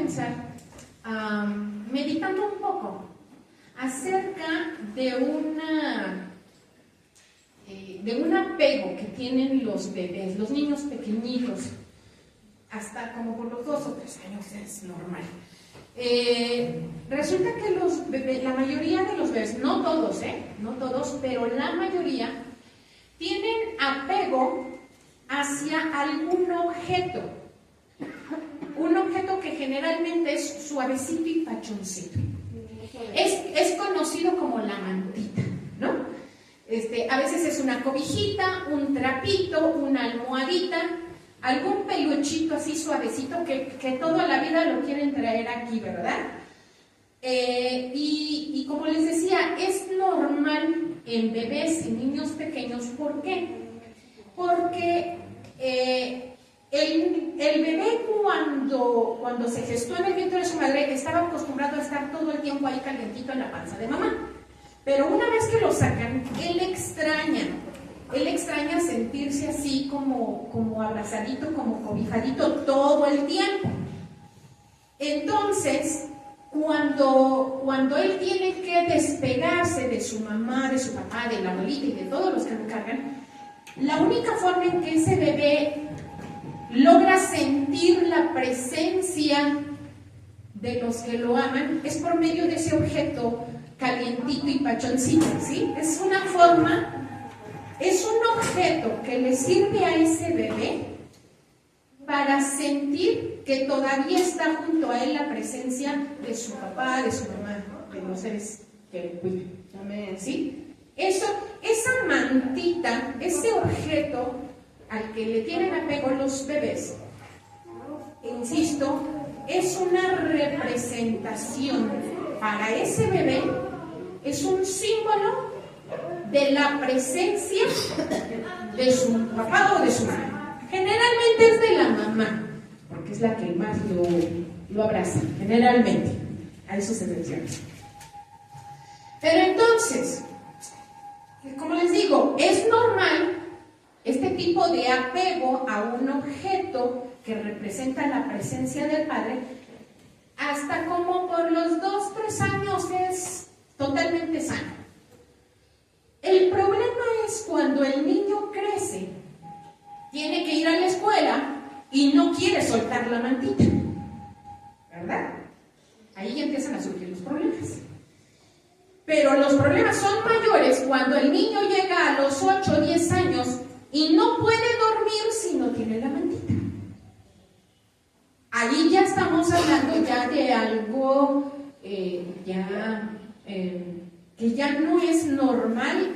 comenzar meditando un poco acerca de un apego que tienen los bebés, los niños pequeñitos, hasta como por los 2 o 3 años es normal. Resulta que los bebés, la mayoría de los bebés, no todos, pero la mayoría tienen apego hacia algún objeto. Un objeto que generalmente es suavecito y pachoncito. Es conocido como la mantita, ¿no? A veces es una cobijita, un trapito, una almohadita, algún peluchito así suavecito que toda la vida lo quieren traer aquí, ¿verdad? Y como les decía, es normal en bebés, en niños pequeños. ¿Por qué? Porque el bebé cuando se gestó en el vientre de su madre estaba acostumbrado a estar todo el tiempo ahí calientito en la panza de mamá. Pero una vez que lo sacan, él extraña sentirse así como abrazadito, como cobijadito todo el tiempo. Entonces, cuando él tiene que despegarse de su mamá, de su papá, de la abuelita y de todos los que lo cargan, la única forma en que ese bebé logra sentir la presencia de los que lo aman es por medio de ese objeto calientito y pachoncito, ¿sí? Es una forma, es un objeto que le sirve a ese bebé para sentir que todavía está junto a él la presencia de su papá, de su mamá, de los seres que le cuidan, ¿sí? Esa mantita, ese objeto al que le tienen apego los bebés, insisto, es una representación para ese bebé, es un símbolo de la presencia de su papá o de su mamá. Generalmente es de la mamá, porque es la que más lo abraza, generalmente, hay sus excepciones. Pero entonces, como les digo, es normal este tipo de apego a un objeto que representa la presencia del padre, hasta como por los 2, 3 años es totalmente sano. El problema es cuando el niño crece, tiene que ir a la escuela y no quiere soltar la mantita, ¿verdad? Ahí ya empiezan a surgir los problemas. Pero los problemas son mayores cuando el niño llega a los 8 o 10 años y no puede dormir si no tiene la mantita. Ahí ya estamos hablando ya de algo que ya no es normal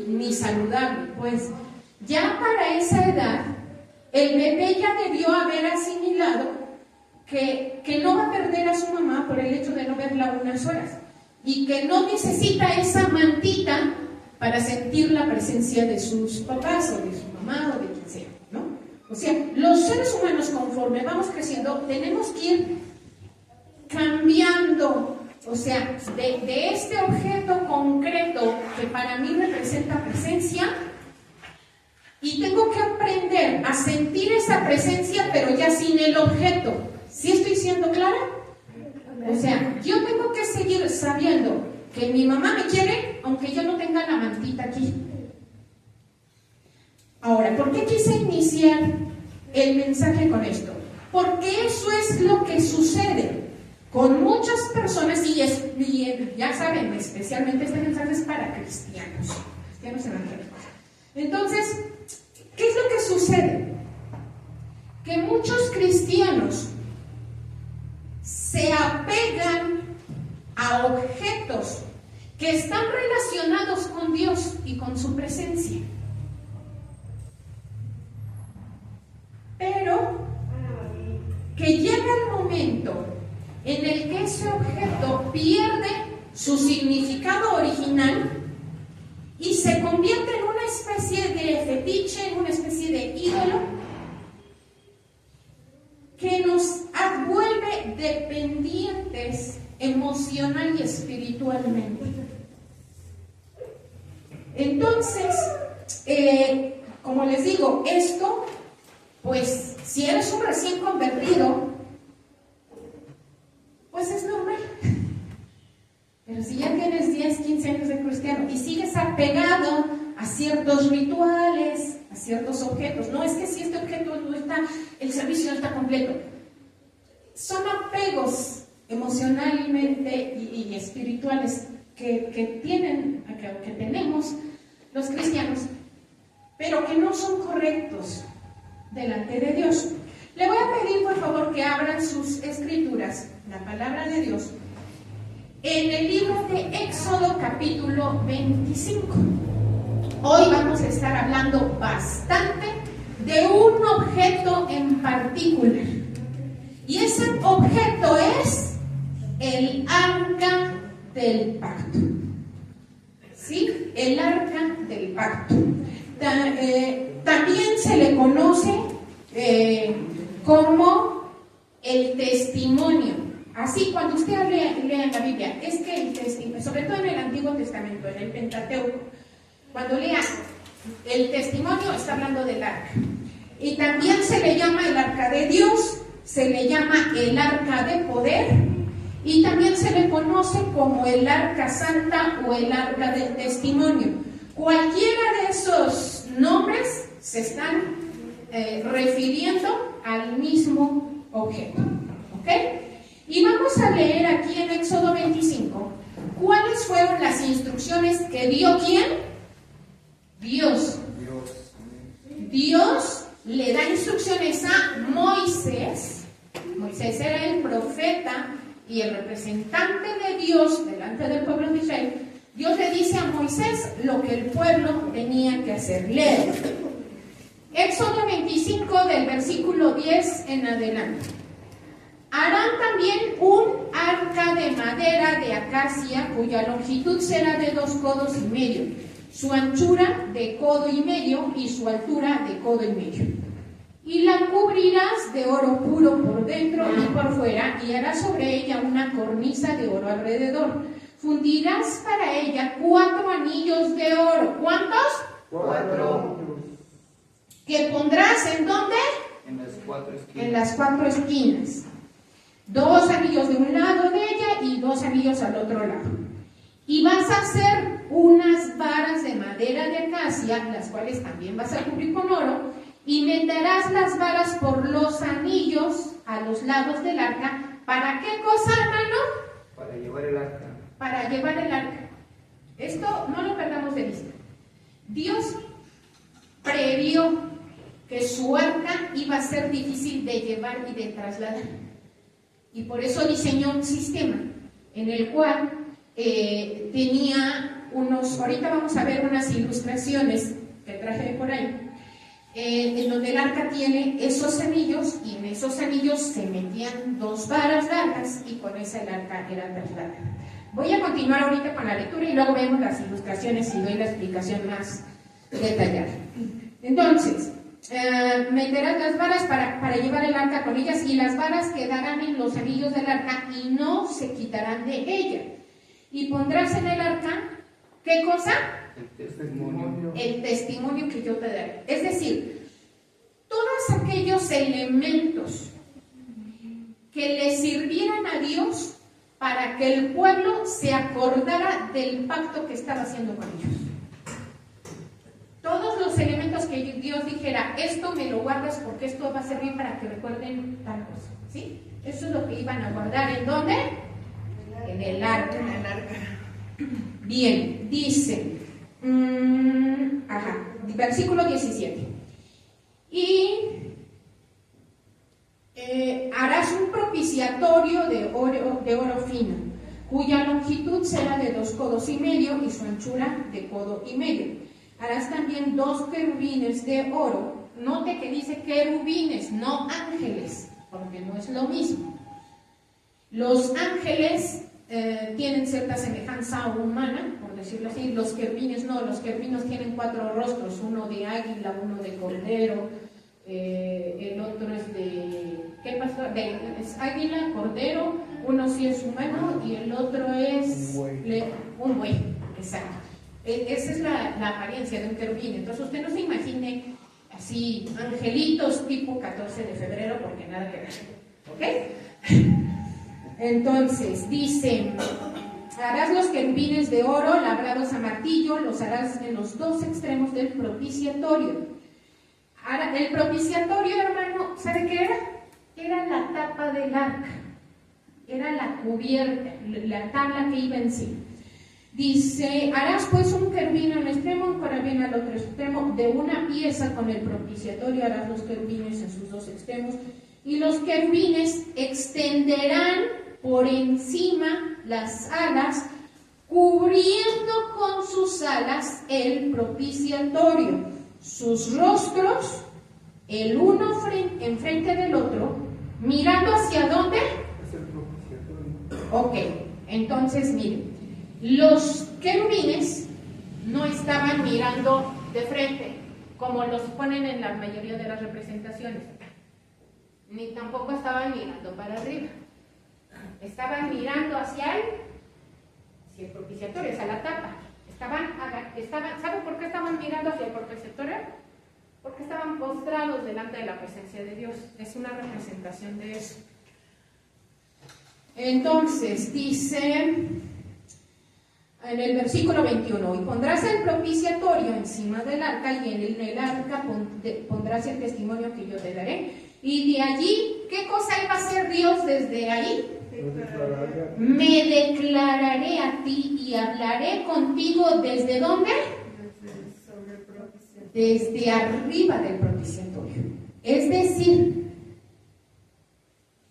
ni saludable. Pues ya para esa edad, el bebé ya debió haber asimilado que no va a perder a su mamá por el hecho de no verla unas horas y que no necesita esa mantita para sentir la presencia de sus papás o de su mamá o de quien sea, ¿no? O sea, los seres humanos, conforme vamos creciendo, tenemos que ir cambiando, o sea, de este objeto concreto que para mí representa presencia, y tengo que aprender a sentir esa presencia, pero ya sin el objeto. ¿Sí estoy siendo clara? O sea, yo tengo que seguir sabiendo que mi mamá me quiere, aunque yo no tenga la mantita aquí. Ahora, ¿por qué quise iniciar el mensaje con esto? Porque eso es lo que sucede con muchas personas, y ya saben, especialmente este mensaje es para cristianos evangélicos. Entonces, ¿qué es lo que sucede? Que muchos cristianos se apegan a objetos que están relacionados con Dios y con su presencia. Pero que llega el momento en el que ese objeto pierde su significado original y se convierte en una especie de fetiche, en una especie de ídolo que nos vuelve dependientes emocional y espiritualmente. Entonces, como les digo, esto, pues, si eres un recién convertido, si ya tienes 10, 15 años de cristiano y sigues apegado a ciertos rituales, a ciertos objetos, no, es que si este objeto no está, el servicio no está completo. Son apegos emocionalmente y espirituales que tenemos los cristianos, pero que no son correctos delante de Dios. Le voy a pedir por favor que abran sus escrituras, la palabra de Dios, en el libro de Éxodo capítulo 25. Hoy vamos a estar hablando bastante de un objeto en particular. Y ese objeto es el arca del pacto. ¿Sí? El arca del pacto. También se le conoce como el testimonio. Así, cuando usted lea en la Biblia, es que el testimonio, sobre todo en el Antiguo Testamento, en el Pentateuco, cuando lea el testimonio, está hablando del arca. Y también se le llama el arca de Dios, se le llama el arca de poder, y también se le conoce como el arca santa o el arca del testimonio. Cualquiera de esos nombres se están refiriendo al mismo objeto. ¿Ok? Y vamos a leer aquí en Éxodo 25 cuáles fueron las instrucciones que dio ¿quién? Dios. Dios le da instrucciones a Moisés. Moisés era el profeta y el representante de Dios delante del pueblo de Israel. Dios le dice a Moisés lo que el pueblo tenía que hacer. Lee Éxodo 25 del versículo 10 en adelante. Harán también un arca de madera de acacia cuya longitud será de 2 codos y medio, su anchura de codo y medio y su altura de codo y medio. Y la cubrirás de oro puro por dentro y por fuera, y harás sobre ella una cornisa de oro alrededor. Fundirás para ella 4 anillos de oro. ¿Cuántos? 4. ¿Que pondrás en dónde? En las 4 esquinas. En las 4 esquinas. 2 anillos de un lado de ella y 2 anillos al otro lado. Y vas a hacer unas varas de madera de acacia, las cuales también vas a cubrir con oro, y meterás las varas por los anillos a los lados del arca. ¿Para qué cosa, hermano? Para llevar el arca. Para llevar el arca. Esto no lo perdamos de vista. Dios previó que su arca iba a ser difícil de llevar y de trasladar. Y por eso diseñó un sistema en el cual tenía ahorita vamos a ver unas ilustraciones que traje por ahí, en donde el arca tiene esos anillos, y en esos anillos se metían 2 varas largas, y con esa el arca era trasladada. Voy a continuar ahorita con la lectura y luego vemos las ilustraciones y doy la explicación más detallada. Entonces, meterás las varas para llevar el arca con ellas, y las varas quedarán en los anillos del arca y no se quitarán de ella. Y pondrás en el arca, ¿qué cosa? El testimonio. El testimonio que yo te daré. Es decir, todos aquellos elementos que le sirvieran a Dios para que el pueblo se acordara del pacto que estaba haciendo con ellos. Todos los elementos que Dios dijera, esto me lo guardas porque esto va a servir para que recuerden tal cosa, ¿sí? Eso es lo que iban a guardar. ¿En dónde? En el arca. En el arca. Bien, dice, versículo 17. Y harás un propiciatorio de oro fino, cuya longitud será de 2 codos y medio y su anchura de codo y medio. Harás también 2 querubines de oro. Note que dice querubines, no ángeles, porque no es lo mismo. Los ángeles tienen cierta semejanza humana, por decirlo así. Los querubines no, los querubines tienen 4 rostros, uno de águila, uno de cordero, el otro es de... ¿Qué pasó? Es águila, cordero, uno sí es humano y el otro es un buey, exacto. Esa es la apariencia de un querubín. Entonces usted no se imagine así angelitos tipo 14 de febrero, porque nada que ver, ¿ok? Entonces dice, harás los querubines de oro labrados a martillo, los harás en los dos extremos del propiciatorio. Ahora, el propiciatorio, hermano, ¿sabe qué era? Era la tapa del arca, era la cubierta, la tabla que iba encima. Dice, harás pues un querubín en un extremo, un querubín al otro extremo, de una pieza con el propiciatorio harás los querubines en sus dos extremos, y los querubines extenderán por encima las alas, cubriendo con sus alas el propiciatorio, sus rostros, el uno enfrente del otro, mirando hacia dónde. Es el propiciatorio. Ok, entonces miren, los querubines no estaban mirando de frente, como los ponen en la mayoría de las representaciones, ni tampoco estaban mirando para arriba, estaban mirando hacia el propiciatorio, hacia la tapa. ¿Sabe por qué estaban mirando hacia el propiciatorio? Porque estaban postrados delante de la presencia de Dios. Es una representación de eso. Entonces, dice en el versículo 21, y pondrás el propiciatorio encima del arca, y en el arca pondrás el testimonio que yo te daré. Y de allí, ¿qué cosa iba a hacer Dios desde ahí? Me declararé a ti y hablaré contigo ¿desde dónde? Desde arriba del propiciatorio. Es decir,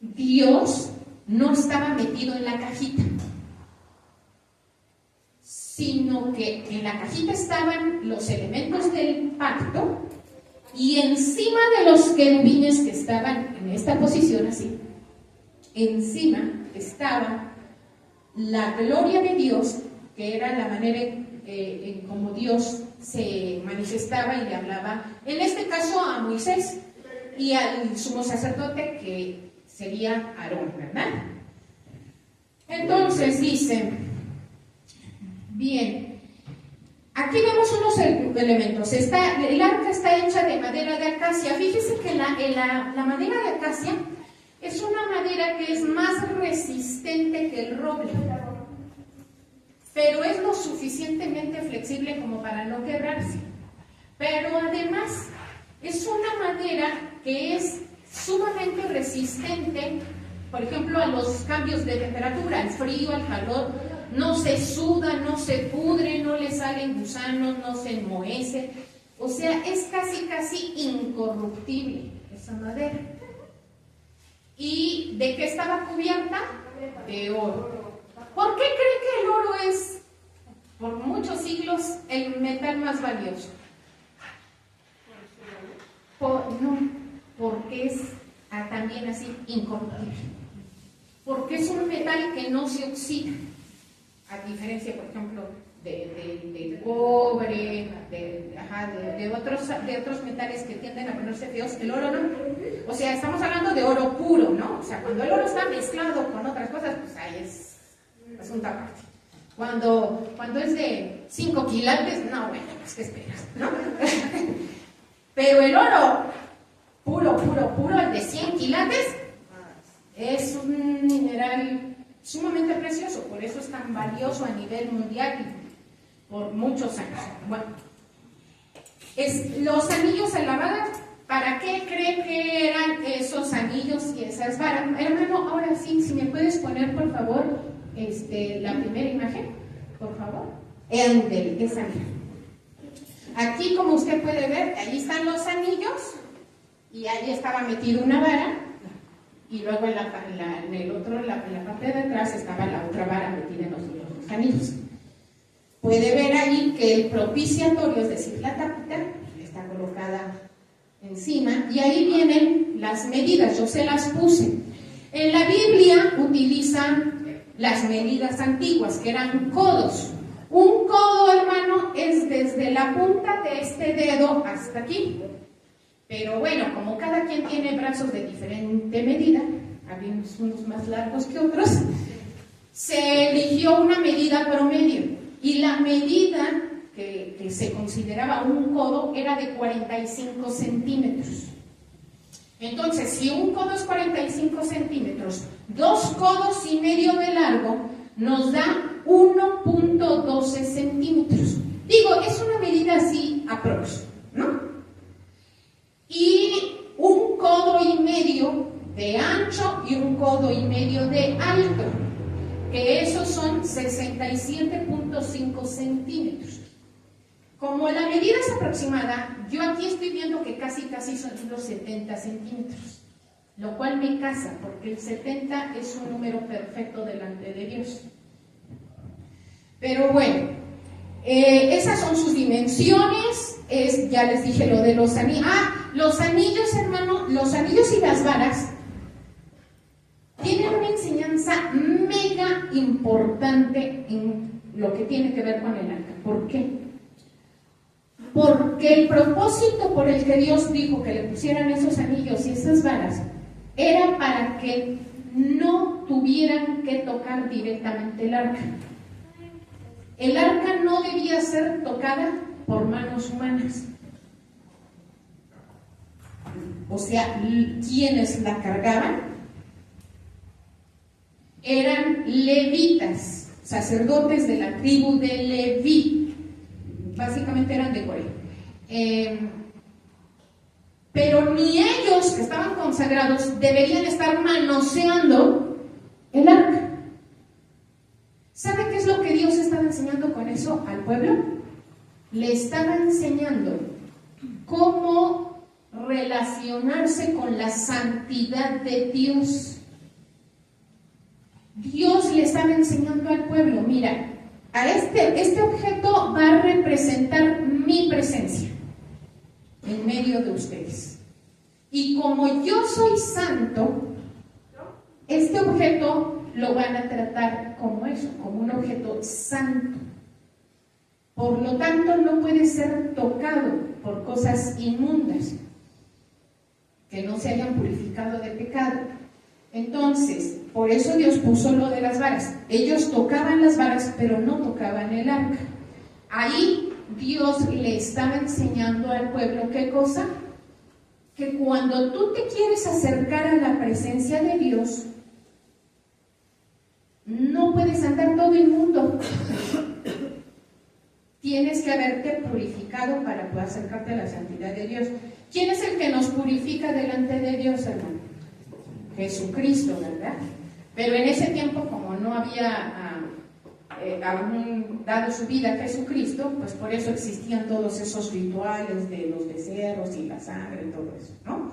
Dios no estaba metido en la cajita, sino que en la cajita estaban los elementos del pacto, y encima de los querubines que estaban en esta posición así, encima estaba la gloria de Dios, que era la manera en como Dios se manifestaba y le hablaba, en este caso a Moisés y al sumo sacerdote, que sería Aarón, ¿verdad? Entonces dice, bien, aquí vemos unos elementos. El arca está hecha de madera de acacia. Fíjese que la madera de acacia es una madera que es más resistente que el roble, pero es lo suficientemente flexible como para no quebrarse. Pero además es una madera que es sumamente resistente, por ejemplo, a los cambios de temperatura, al frío, al calor. No se suda, no se pudre, no le salen gusanos, no se enmohece. O sea, es casi incorruptible esa madera. ¿Y de qué estaba cubierta? De oro. ¿Por qué cree que el oro es, por muchos siglos, el metal más valioso? No, porque es también así incorruptible. Porque es un metal que no se oxida, a diferencia, por ejemplo, del cobre, de otros metales que tienden a ponerse feos. El oro no. O sea, estamos hablando de oro puro, ¿no? O sea, cuando el oro está mezclado con otras cosas, pues ahí es asunto aparte. Cuando es de 5 quilates, no, bueno, pues ¿qué esperas, no? Pero el oro puro, el de 100 quilates, es un mineral sumamente precioso, por eso es tan valioso a nivel mundial y por muchos años. Bueno, los anillos en la vara, ¿para qué cree que eran esos anillos y esas varas? Hermano, ahora sí, si me puedes poner por favor la primera imagen, por favor. Esa mira. Aquí, como usted puede ver, ahí están los anillos y ahí estaba metido una vara, y luego en la parte de atrás estaba la otra vara metida en los otros anillos. Puede ver ahí que el propiciatorio, es decir, la tapita, está colocada encima, y ahí vienen las medidas, yo se las puse. En la Biblia utilizan las medidas antiguas, que eran codos. Un codo, hermano, es desde la punta de este dedo hasta aquí. Pero bueno, como cada quien tiene brazos de diferente medida, había unos más largos que otros, se eligió una medida promedio. Y la medida que se consideraba un codo era de 45 centímetros. Entonces, si un codo es 45 centímetros, 2 codos y medio de largo nos da 1.12 centímetros. Digo, es una medida así aprox, ¿no? Y 1,5 codos de ancho y 1,5 codos de alto, que esos son 67.5 centímetros. Como la medida es aproximada, yo aquí estoy viendo que casi son los 70 centímetros, lo cual me casa, porque el 70 es un número perfecto delante de Dios. Pero bueno, esas son sus dimensiones. Ya les dije lo de los anillos. Los anillos, hermano, los anillos y las varas tienen una enseñanza mega importante en lo que tiene que ver con el arca. ¿Por qué? Porque el propósito por el que Dios dijo que le pusieran esos anillos y esas varas era para que no tuvieran que tocar directamente el arca. El arca no debía ser tocada por manos humanas. O sea, quienes la cargaban eran levitas, sacerdotes de la tribu de Leví. Básicamente eran de Coré. Pero ni ellos, que estaban consagrados, deberían estar manoseando el arca. ¿Sabe qué es lo que Dios estaba enseñando con eso al pueblo? Le estaba enseñando cómo relacionarse con la santidad de Dios. Dios le estaba enseñando al pueblo, mira, a este objeto va a representar mi presencia en medio de ustedes. Y como yo soy santo, este objeto lo van a tratar como eso, como un objeto santo. Por lo tanto, no puede ser tocado por cosas inmundas que no se hayan purificado de pecado. Entonces, por eso Dios puso lo de las varas. Ellos tocaban las varas, pero no tocaban el arca. Ahí Dios le estaba enseñando al pueblo, ¿qué cosa? Que cuando tú te quieres acercar a la presencia de Dios, no puedes andar todo inmundo. Tienes que haberte purificado para poder acercarte a la santidad de Dios. ¿Quién es el que nos purifica delante de Dios, hermano? Jesucristo, ¿verdad? Pero en ese tiempo, como no había aún dado su vida a Jesucristo, pues por eso existían todos esos rituales de los becerros y la sangre y todo eso, ¿no?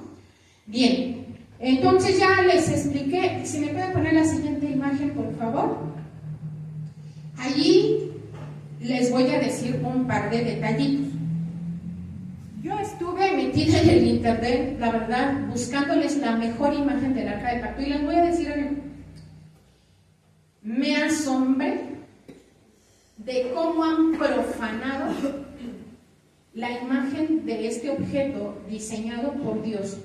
Bien, entonces ya les expliqué. Si me pueden poner la siguiente imagen, por favor. Allí les voy a decir un par de detallitos. Yo estuve metida en el internet, la verdad, buscándoles la mejor imagen del arca del pacto, y les voy a decir algo. Me asombré de cómo han profanado la imagen de este objeto diseñado por Dios.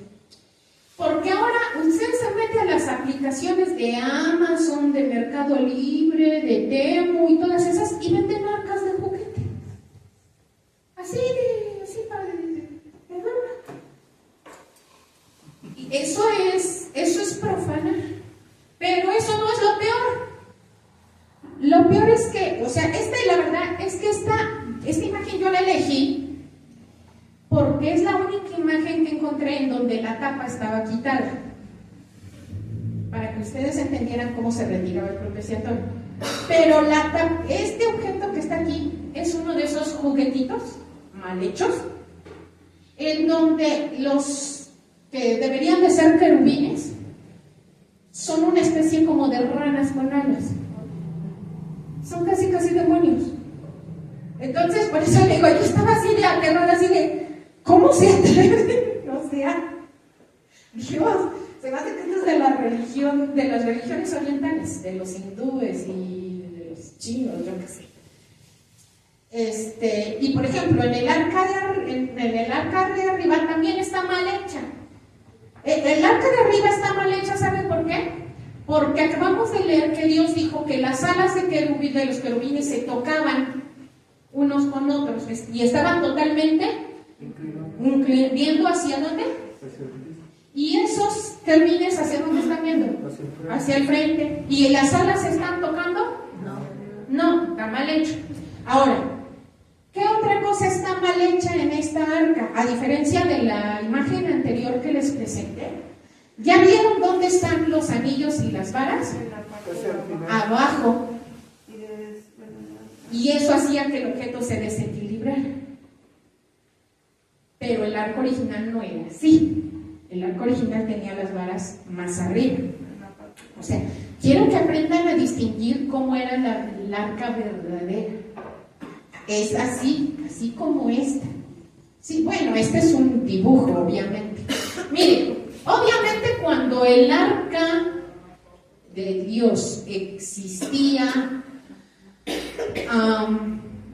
Porque ahora usted se mete a las aplicaciones de Amazon, de Mercado Libre, de Temu y todas esas, y venden arcas de juguete. Así para y eso es profanar. Pero eso no es lo peor. Lo peor es que, o sea, la verdad es que esta imagen yo la elegí porque es la única imagen que encontré en donde la tapa estaba quitada, para que ustedes entendieran cómo se retiraba el propiciatorio. Pero este objeto que está aquí es uno de esos juguetitos mal hechos, en donde los que deberían de ser querubines son una especie como de ranas con alas. Son casi demonios. Entonces, por eso le digo, yo estaba así de aterrada, así de, ¿cómo se atreve? O sea, Dios, se va a hacer que es de las religiones orientales, de los hindúes y de los chinos, yo qué sé. Y por ejemplo, en el arca de arriba también está mal hecha. El arca de arriba está mal hecha, ¿saben por qué? Porque acabamos de leer que Dios dijo que las alas de los querubines se tocaban unos con otros y estaban totalmente viendo hacia dónde. Y esos querubines, ¿hacia dónde están viendo? Hacia el frente. ¿Y las alas se están tocando? No, está mal hecho. Ahora, ¿qué otra cosa está mal hecha en esta arca? A diferencia de la imagen anterior que les presenté, ¿ya vieron dónde están los anillos y las varas? Abajo. Y eso hacía que el objeto se desequilibrara. Pero el arca original no era así. El arca original tenía las varas más arriba. O sea, quiero que aprendan a distinguir cómo era el arca verdadera. Es así, así como esta. Sí, bueno, este es un dibujo, obviamente. Miren, obviamente cuando el arca de Dios existía,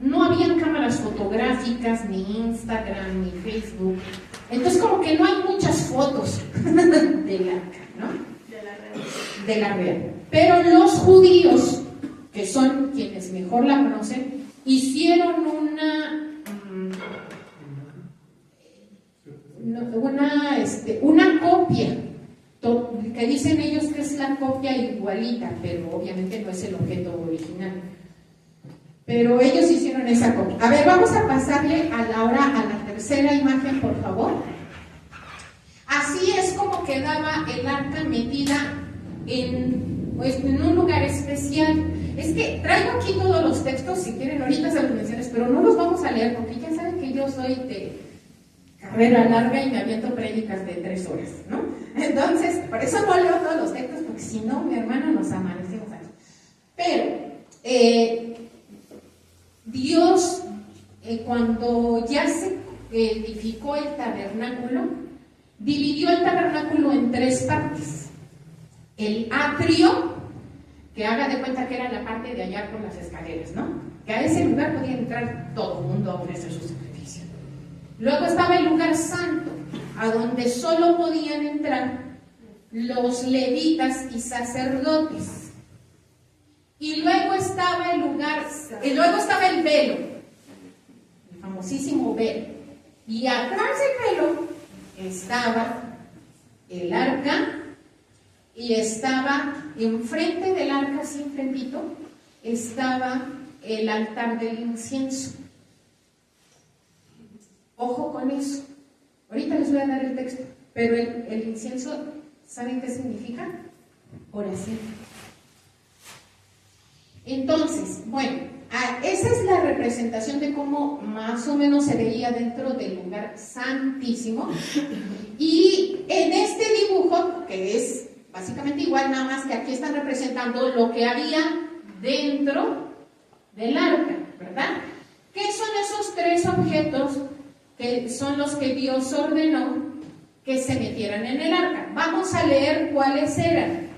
no habían cámaras fotográficas, ni Instagram, ni Facebook. Entonces como que no hay muchas fotos del arca, ¿no? De la red. Pero los judíos, que son quienes mejor la conocen, hicieron una copia, que dicen ellos que es la copia igualita, pero obviamente no es el objeto original. Pero ellos hicieron esa copia. A ver, vamos a pasarle a la tercera imagen, por favor. Así es como quedaba el arca metida en un lugar especial. Es que traigo aquí todos los textos, si quieren ahorita se los menciones, pero no los vamos a leer porque ya saben que yo soy de carrera larga y me aviento prédicas de 3 horas, ¿no? Entonces, por eso no leo todos los textos, porque si no, mi hermano nos amanecemos aquí. Pero Dios, cuando ya se edificó el tabernáculo, dividió el tabernáculo en 3 partes. El atrio, que haga de cuenta que era la parte de allá con las escaleras, ¿no? Que a ese lugar podía entrar todo el mundo a ofrecer su sacrificio. Luego estaba el lugar santo, a donde solo podían entrar los levitas y sacerdotes. Y luego estaba el velo, el famosísimo velo. Y atrás del velo estaba el arca. Y estaba enfrente del arca, así enfrentito, estaba el altar del incienso. Ojo con eso. Ahorita les voy a dar el texto. Pero el incienso, ¿saben qué significa? Oración. Entonces, bueno, esa es la representación de cómo más o menos se veía dentro del lugar santísimo. Y en este dibujo, que es básicamente igual, nada más que aquí están representando lo que había dentro del arca, ¿verdad? ¿Qué son esos 3 objetos que son los que Dios ordenó que se metieran en el arca? Vamos a leer cuáles eran.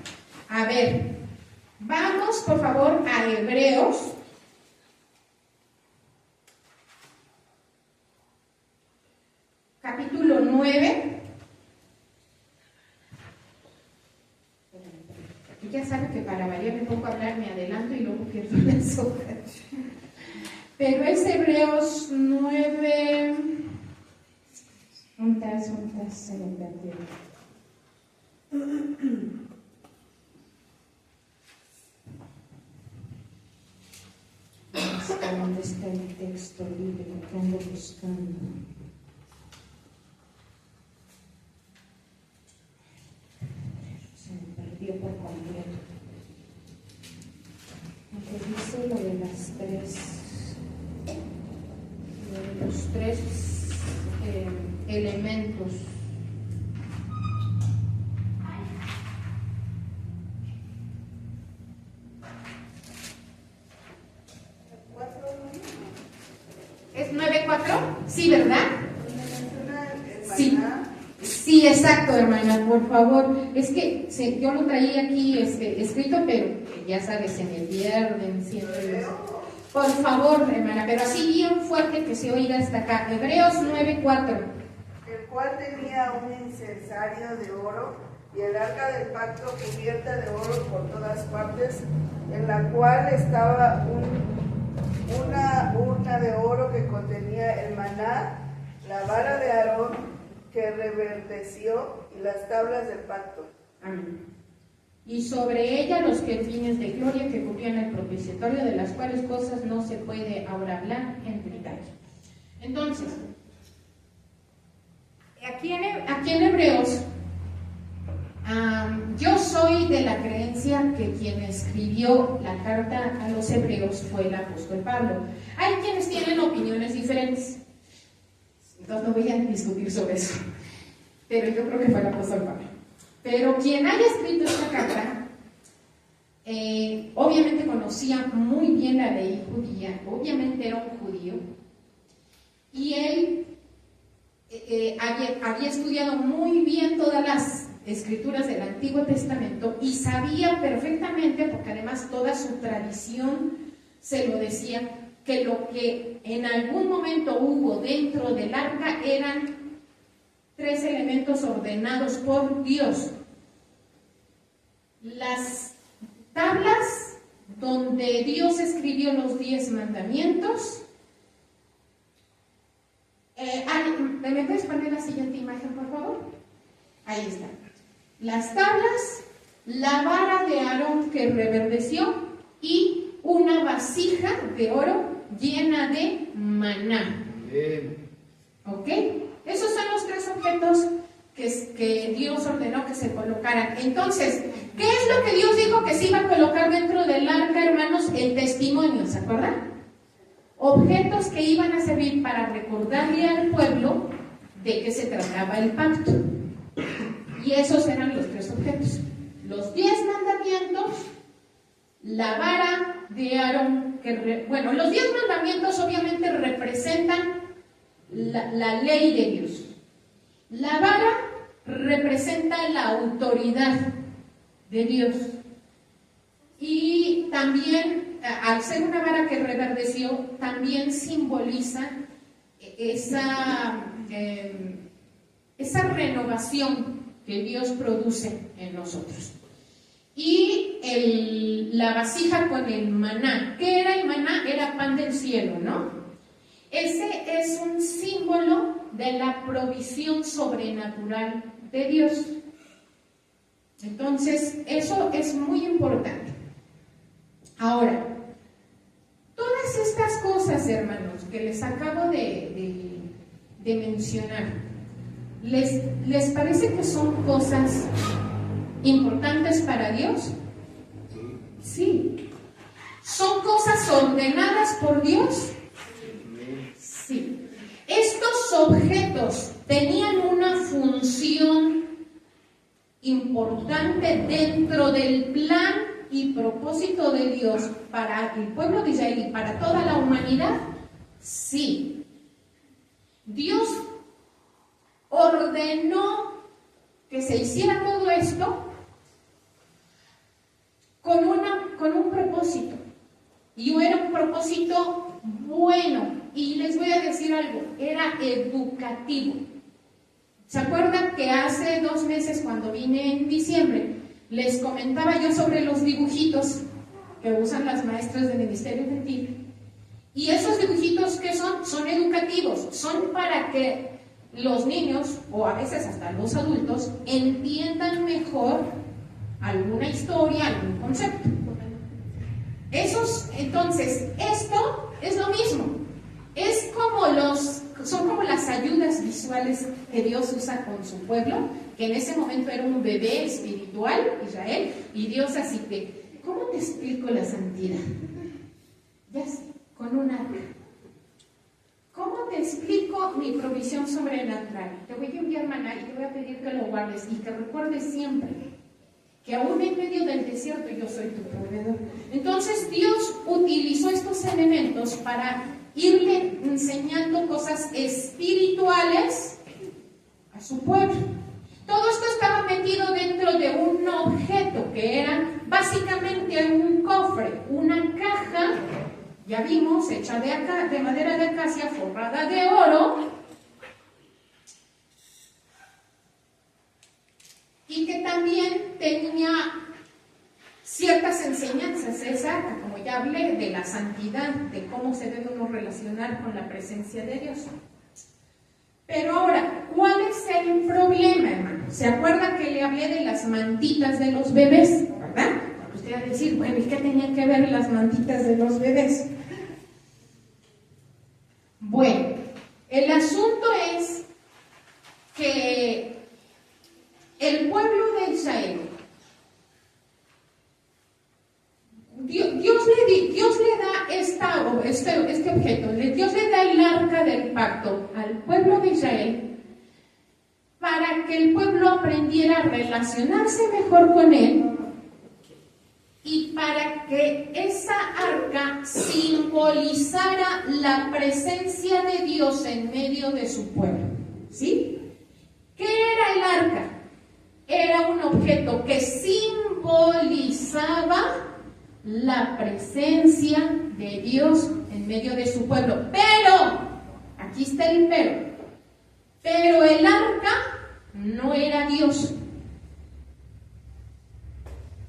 A ver, vamos por favor a Hebreos. Capítulo 9. Ya saben que para variar me pongo a hablar, me adelanto y luego pierdo las hojas. Pero es Hebreos 9. ¿Dónde se me perdió? ¿Dónde está el texto bíblico que ando buscando? Por completo. Aunque dice lo de los tres elementos. ¿Es 9:4? Sí, ¿verdad? Sí. Sí, exacto, hermana, por favor. Es que yo lo traía aquí escrito, pero ya sabes, se me pierden siempre. Por favor, hermana, pero así bien fuerte que se oiga hasta acá. Hebreos 9:4. El cual tenía un incensario de oro y el arca del pacto cubierta de oro por todas partes, en la cual estaba una urna de oro que contenía el maná, la vara de Aarón que reverdeció y las tablas del pacto. Amén. y sobre ella los querubines de gloria que cubrían el propiciatorio, de las cuales cosas no se puede ahora hablar en detalle. Entonces, aquí en Hebreos, yo soy de la creencia que quien escribió la carta a los hebreos fue el apóstol Pablo. Hay quienes tienen opiniones diferentes, entonces no voy a discutir sobre eso, pero yo creo que fue el apóstol Pablo. Pero quien haya escrito esta carta, obviamente conocía muy bien la ley judía, obviamente era un judío, y él había estudiado muy bien todas las escrituras del Antiguo Testamento y sabía perfectamente, porque además toda su tradición se lo decía, que lo que en algún momento hubo dentro del arca eran 3 elementos ordenados por Dios: las tablas donde Dios escribió los 10 mandamientos. ¿Me puedes poner la siguiente imagen, por favor? Ahí está. Las tablas, la vara de Aarón que reverdeció y una vasija de oro llena de maná. ¿Ok? Esos son los 3 objetos que Dios ordenó que se colocaran. Entonces, ¿qué es lo que Dios dijo que se iba a colocar dentro del arca, hermanos? El testimonio, ¿se acuerdan? Objetos que iban a servir para recordarle al pueblo de qué se trataba el pacto. Y esos eran los 3 objetos: los 10 mandamientos, la vara de Aarón, los 10 mandamientos obviamente representan la ley de Dios. La vara representa la autoridad de Dios. Y también, al ser una vara que reverdeció, también simboliza esa renovación que Dios produce en nosotros. Y la vasija con el maná. ¿Qué era el maná? Era pan del cielo, ¿no? Ese es un símbolo de la provisión sobrenatural de Dios. Entonces, eso es muy importante. Ahora, todas estas cosas, hermanos, que les acabo de mencionar, ¿les parece que son cosas importantes para Dios? Sí. ¿Son cosas ordenadas por Dios? Sí. Estos objetos tenían una función importante dentro del plan y propósito de Dios para el pueblo de Israel y para toda la humanidad. Sí. Dios ordenó que se hiciera todo esto con un propósito, y era un propósito bueno, y les voy a decir algo, era educativo. ¿Se acuerdan que hace 2 meses, cuando vine en diciembre, les comentaba yo sobre los dibujitos que usan las maestras del Ministerio Infantil? Y esos dibujitos, ¿qué son? Son educativos, son para que los niños, o a veces hasta los adultos, entiendan mejor alguna historia, algún concepto. Entonces, esto es lo mismo. Son como las ayudas visuales que Dios usa con su pueblo, que en ese momento era un bebé espiritual, Israel, y Dios así que, ¿cómo te explico la santidad? Ya sé, con un arca. ¿Cómo te explico mi provisión sobrenatural? Te voy a enviar maná y te voy a pedir que lo guardes y que recuerdes siempre que aún en medio del desierto yo soy tu proveedor. Entonces Dios utilizó estos elementos para irle enseñando cosas espirituales a su pueblo. Todo esto estaba metido dentro de un objeto que era básicamente un cofre, una caja, ya vimos, hecha de madera de acacia, forrada de oro, y que también tenía ciertas enseñanzas, esa, como ya hablé, de la santidad, de cómo se debe uno relacionar con la presencia de Dios. Pero ahora, ¿cuál es el problema, hermano? ¿Se acuerdan que le hablé de las mantitas de los bebés? usted a decir, bueno, ¿y qué tenían que ver las mantitas de los bebés? Bueno, el asunto es que el pueblo de Israel, Dios le da este objeto, Dios le da el arca del pacto al pueblo de Israel para que el pueblo aprendiera a relacionarse mejor con él y para que esa arca simbolizara la presencia de Dios en medio de su pueblo. ¿Sí? ¿Qué era el arca? Era un objeto que simbolizaba la presencia de Dios en medio de su pueblo. Pero, aquí está el pero el arca no era Dios.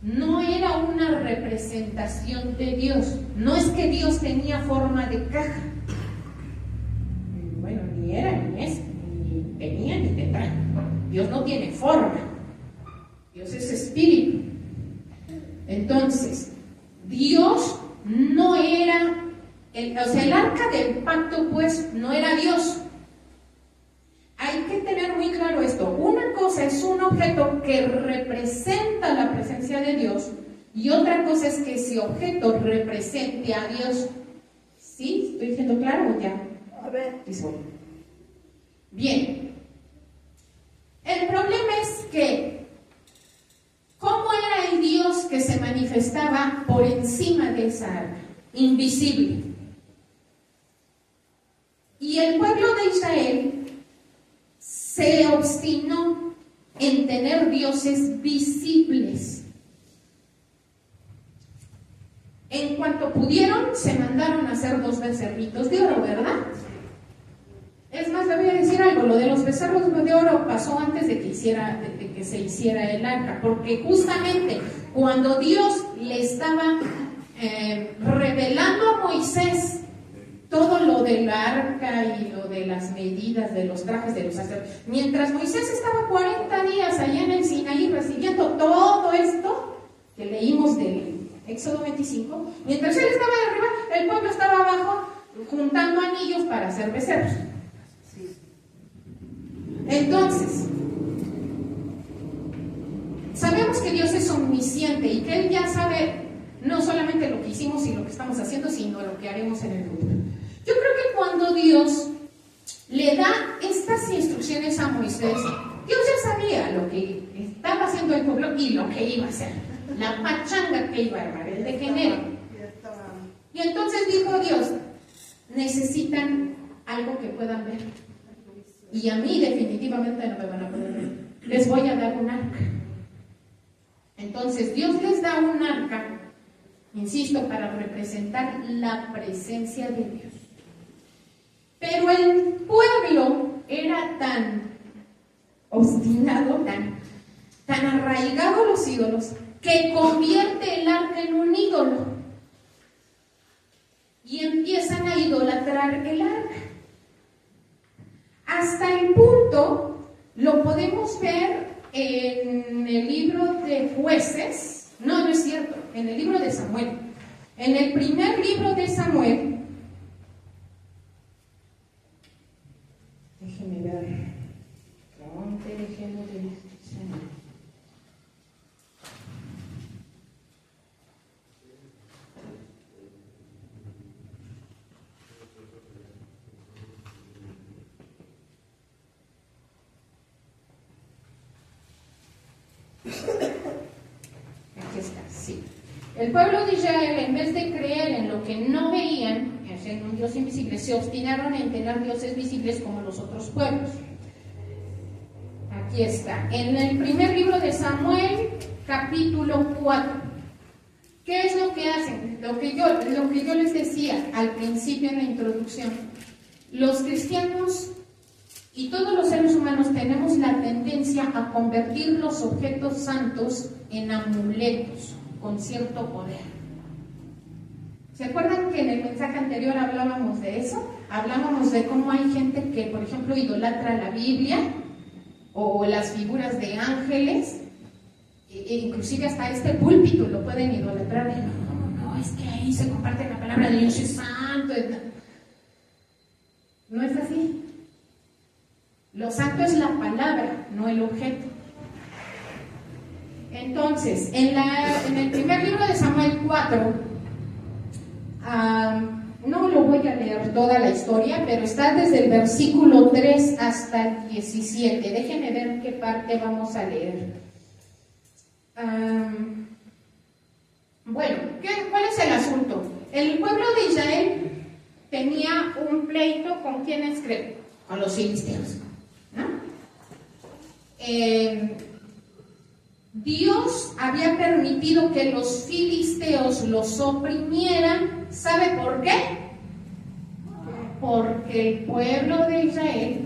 No era una representación de Dios. No es que Dios tenía forma de caja. Bueno, ni era, ni es, ni tenía, ni tendrá. Dios no tiene forma. Dios es espíritu. Entonces, Dios no era, el arca del pacto, pues, no era Dios. Hay que tener muy claro esto. Una cosa es un objeto que representa la presencia de Dios y otra cosa es que ese objeto represente a Dios. ¿Sí? ¿Estoy diciendo claro o ya? A ver. Bien. El problema es que ¿cómo era el Dios que se manifestaba por encima de esa arca? Invisible. Y el pueblo de Israel se obstinó en tener dioses visibles. En cuanto pudieron, se mandaron a hacer 2 becerritos de oro, ¿verdad? Es más, le voy a decir algo, lo de los becerros de oro pasó antes de que se hiciera el arca, porque justamente cuando Dios le estaba revelando a Moisés todo lo del arca y lo de las medidas de los trajes de los sacerdotes, mientras Moisés estaba 40 días allá en el Sinaí recibiendo todo esto que leímos del Éxodo 25, mientras él estaba arriba, el pueblo estaba abajo juntando anillos para hacer becerros. Entonces, sabemos que Dios es omnisciente y que Él ya sabe no solamente lo que hicimos y lo que estamos haciendo, sino lo que haremos en el futuro. Yo creo que cuando Dios le da estas instrucciones a Moisés, Dios ya sabía lo que estaba haciendo el pueblo y lo que iba a hacer, la pachanga que iba a armar, el degenero. Y entonces dijo Dios, necesitan algo que puedan ver. Y a mí definitivamente no me van a poder ver. Les voy a dar un arca. Entonces Dios les da un arca, insisto, para representar la presencia de Dios. Pero el pueblo era tan obstinado, tan arraigado a los ídolos, que convierte el arca en un ídolo. Y empiezan a idolatrar el arca. Hasta el punto, lo podemos ver en el libro de Jueces, no es cierto, en el libro de Samuel. En el primer libro de Samuel, déjenme ver, aquí está, sí. El pueblo de Israel, en vez de creer en lo que no veían, en un Dios invisible, se obstinaron en tener dioses visibles como los otros pueblos. Aquí está, en el primer libro de Samuel, capítulo 4. ¿Qué es lo que hacen? Lo que yo les decía al principio en la introducción. Los cristianos y todos los seres humanos tenemos la tendencia a convertir los objetos santos en amuletos con cierto poder. ¿Se acuerdan que en el mensaje anterior hablábamos de eso? Hablábamos de cómo hay gente que, por ejemplo, idolatra la Biblia o las figuras de ángeles inclusive hasta este púlpito lo pueden idolatrar. No, es que ahí se comparte la palabra de Dios es santo. No es así. Lo santo es la palabra, no el objeto. Entonces, en el primer libro de Samuel 4, no lo voy a leer toda la historia, pero está desde el versículo 3 hasta el 17. Déjenme ver qué parte vamos a leer. Bueno, ¿cuál es el asunto? El pueblo de Israel tenía un pleito con quienes creen, con los filisteos, ¿no? Dios había permitido que los filisteos los oprimieran. ¿Sabe por qué? Porque el pueblo de Israel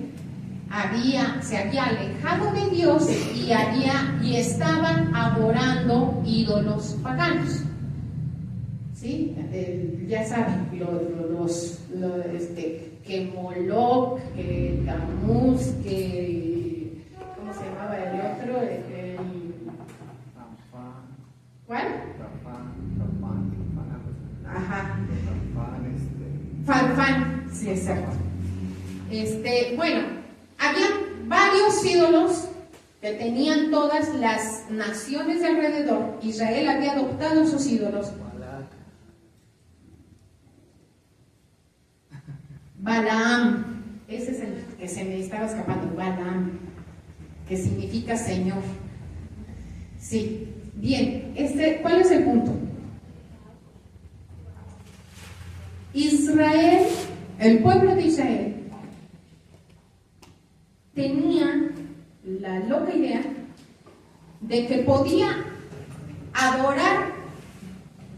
se había alejado de Dios y estaban adorando ídolos paganos. ¿Sí? Ya saben, que Moloch, que Tamuz, que ¿cómo se llamaba el otro? ¿Cuál? Ajá. Farfán, sí, exacto. Bueno, había varios ídolos que tenían todas las naciones de alrededor. Israel había adoptado esos ídolos. Balaam, ese es el que se me estaba escapando, Balaam, que significa Señor. Sí, bien, ¿cuál es el punto? Israel, el pueblo de Israel, tenía la loca idea de que podía adorar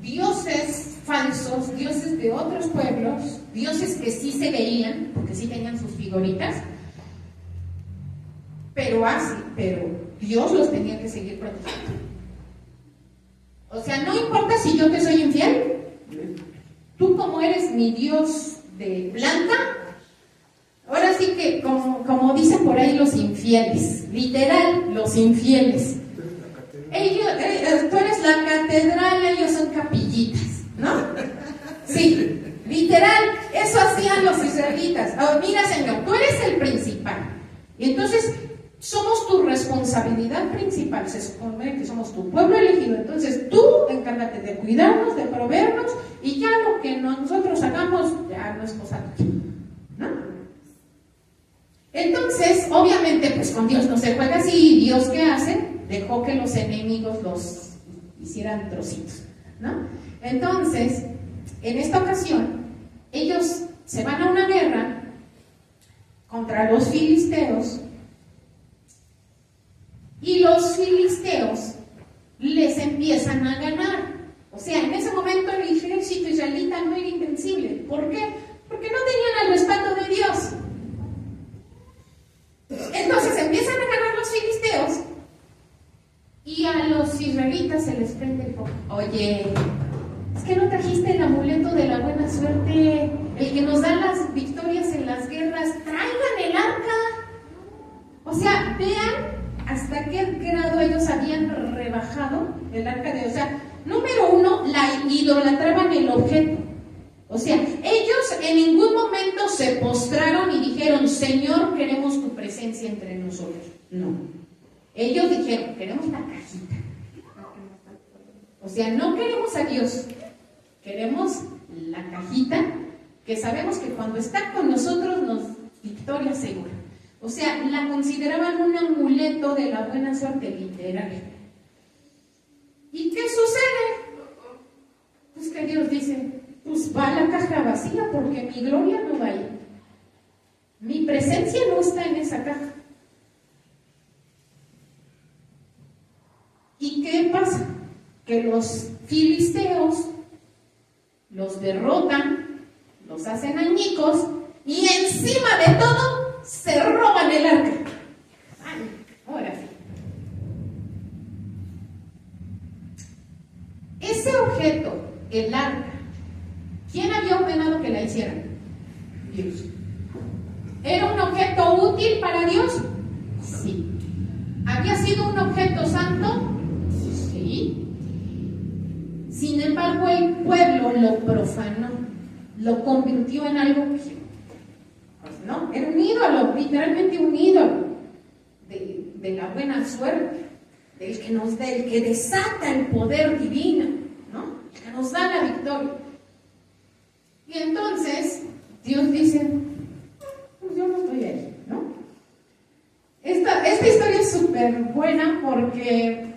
dioses falsos, dioses de otros pueblos, dioses que sí se veían, porque sí tenían sus figuritas, pero Dios los tenía que seguir protegiendo. O sea, no importa si yo te soy infiel, tú como eres mi Dios de planta, ahora sí que como dicen por ahí los infieles, literal, los infieles. Tú eres la catedral, ellos son capillitas, ¿no? Sí, literal, eso hacían los israelitas. Oh, mira, Señor, tú eres el principal. Y entonces somos tu responsabilidad principal. Se supone que somos tu pueblo elegido. Entonces tú encárgate de cuidarnos, de proveernos, y ya lo que nosotros hagamos ya no es cosa tuya, ¿no? Entonces, obviamente, pues con Dios no se juega así. ¿Y Dios qué hace? Dejó que los enemigos los hicieran trocitos, ¿no? Entonces, en esta ocasión, ellos se van a una guerra contra los filisteos, y los filisteos les empiezan a ganar. O sea, en ese momento el ejército israelita no era invencible. ¿Por qué? Porque no tenían el respaldo de Dios. Entonces empiezan a ganar los filisteos y a los israelitas se les prende el foco. Oye, es que no trajiste el amuleto de la buena suerte, el que nos da las victorias en las guerras. Traigan el arca. O sea, vean hasta qué grado ellos habían rebajado el arca de Dios. O sea, número uno, idolatraban el objeto. O sea, ellos en ningún momento se postraron y dijeron, Señor, queremos tu presencia entre nosotros. No. Ellos dijeron, queremos la cajita. O sea, no queremos a Dios, queremos la cajita, que sabemos que cuando está con nosotros nos victoria segura. O sea, la consideraban un amuleto de la buena suerte, literal. ¿Y qué sucede? Pues que Dios dice, pues va la caja vacía porque mi gloria no va ahí. Mi presencia no está en esa caja. ¿Y qué pasa? Que los filisteos los derrotan, los hacen añicos y encima de todo se roban el arca. Ay, ahora sí. Ese objeto, el arca, ¿quién había ordenado que la hicieran? Dios. ¿Era un objeto útil para Dios? Sí. ¿Había sido un objeto santo? embargo, el pueblo lo profanó, lo convirtió en algo que, pues no, era un ídolo, literalmente un ídolo de la buena suerte, del que nos da, el que desata el poder divino, ¿no? El que nos da la victoria. Y entonces Dios dice, pues yo no estoy ahí, ¿no? Esta historia es súper buena porque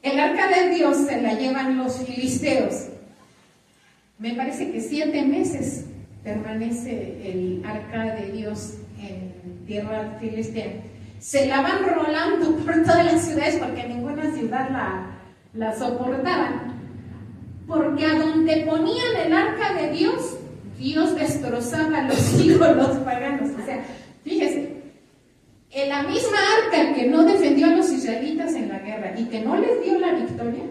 el arca de Dios se la llevan los filisteos. Me parece que 7 meses permanece el arca de Dios en tierra filistea. Se la van rolando por todas las ciudades porque ninguna ciudad la soportaba. Porque a donde ponían el arca de Dios, Dios destrozaba los ídolos paganos. O sea, fíjese, en la misma arca que no defendió a los israelitas en la guerra y que no les dio la victoria,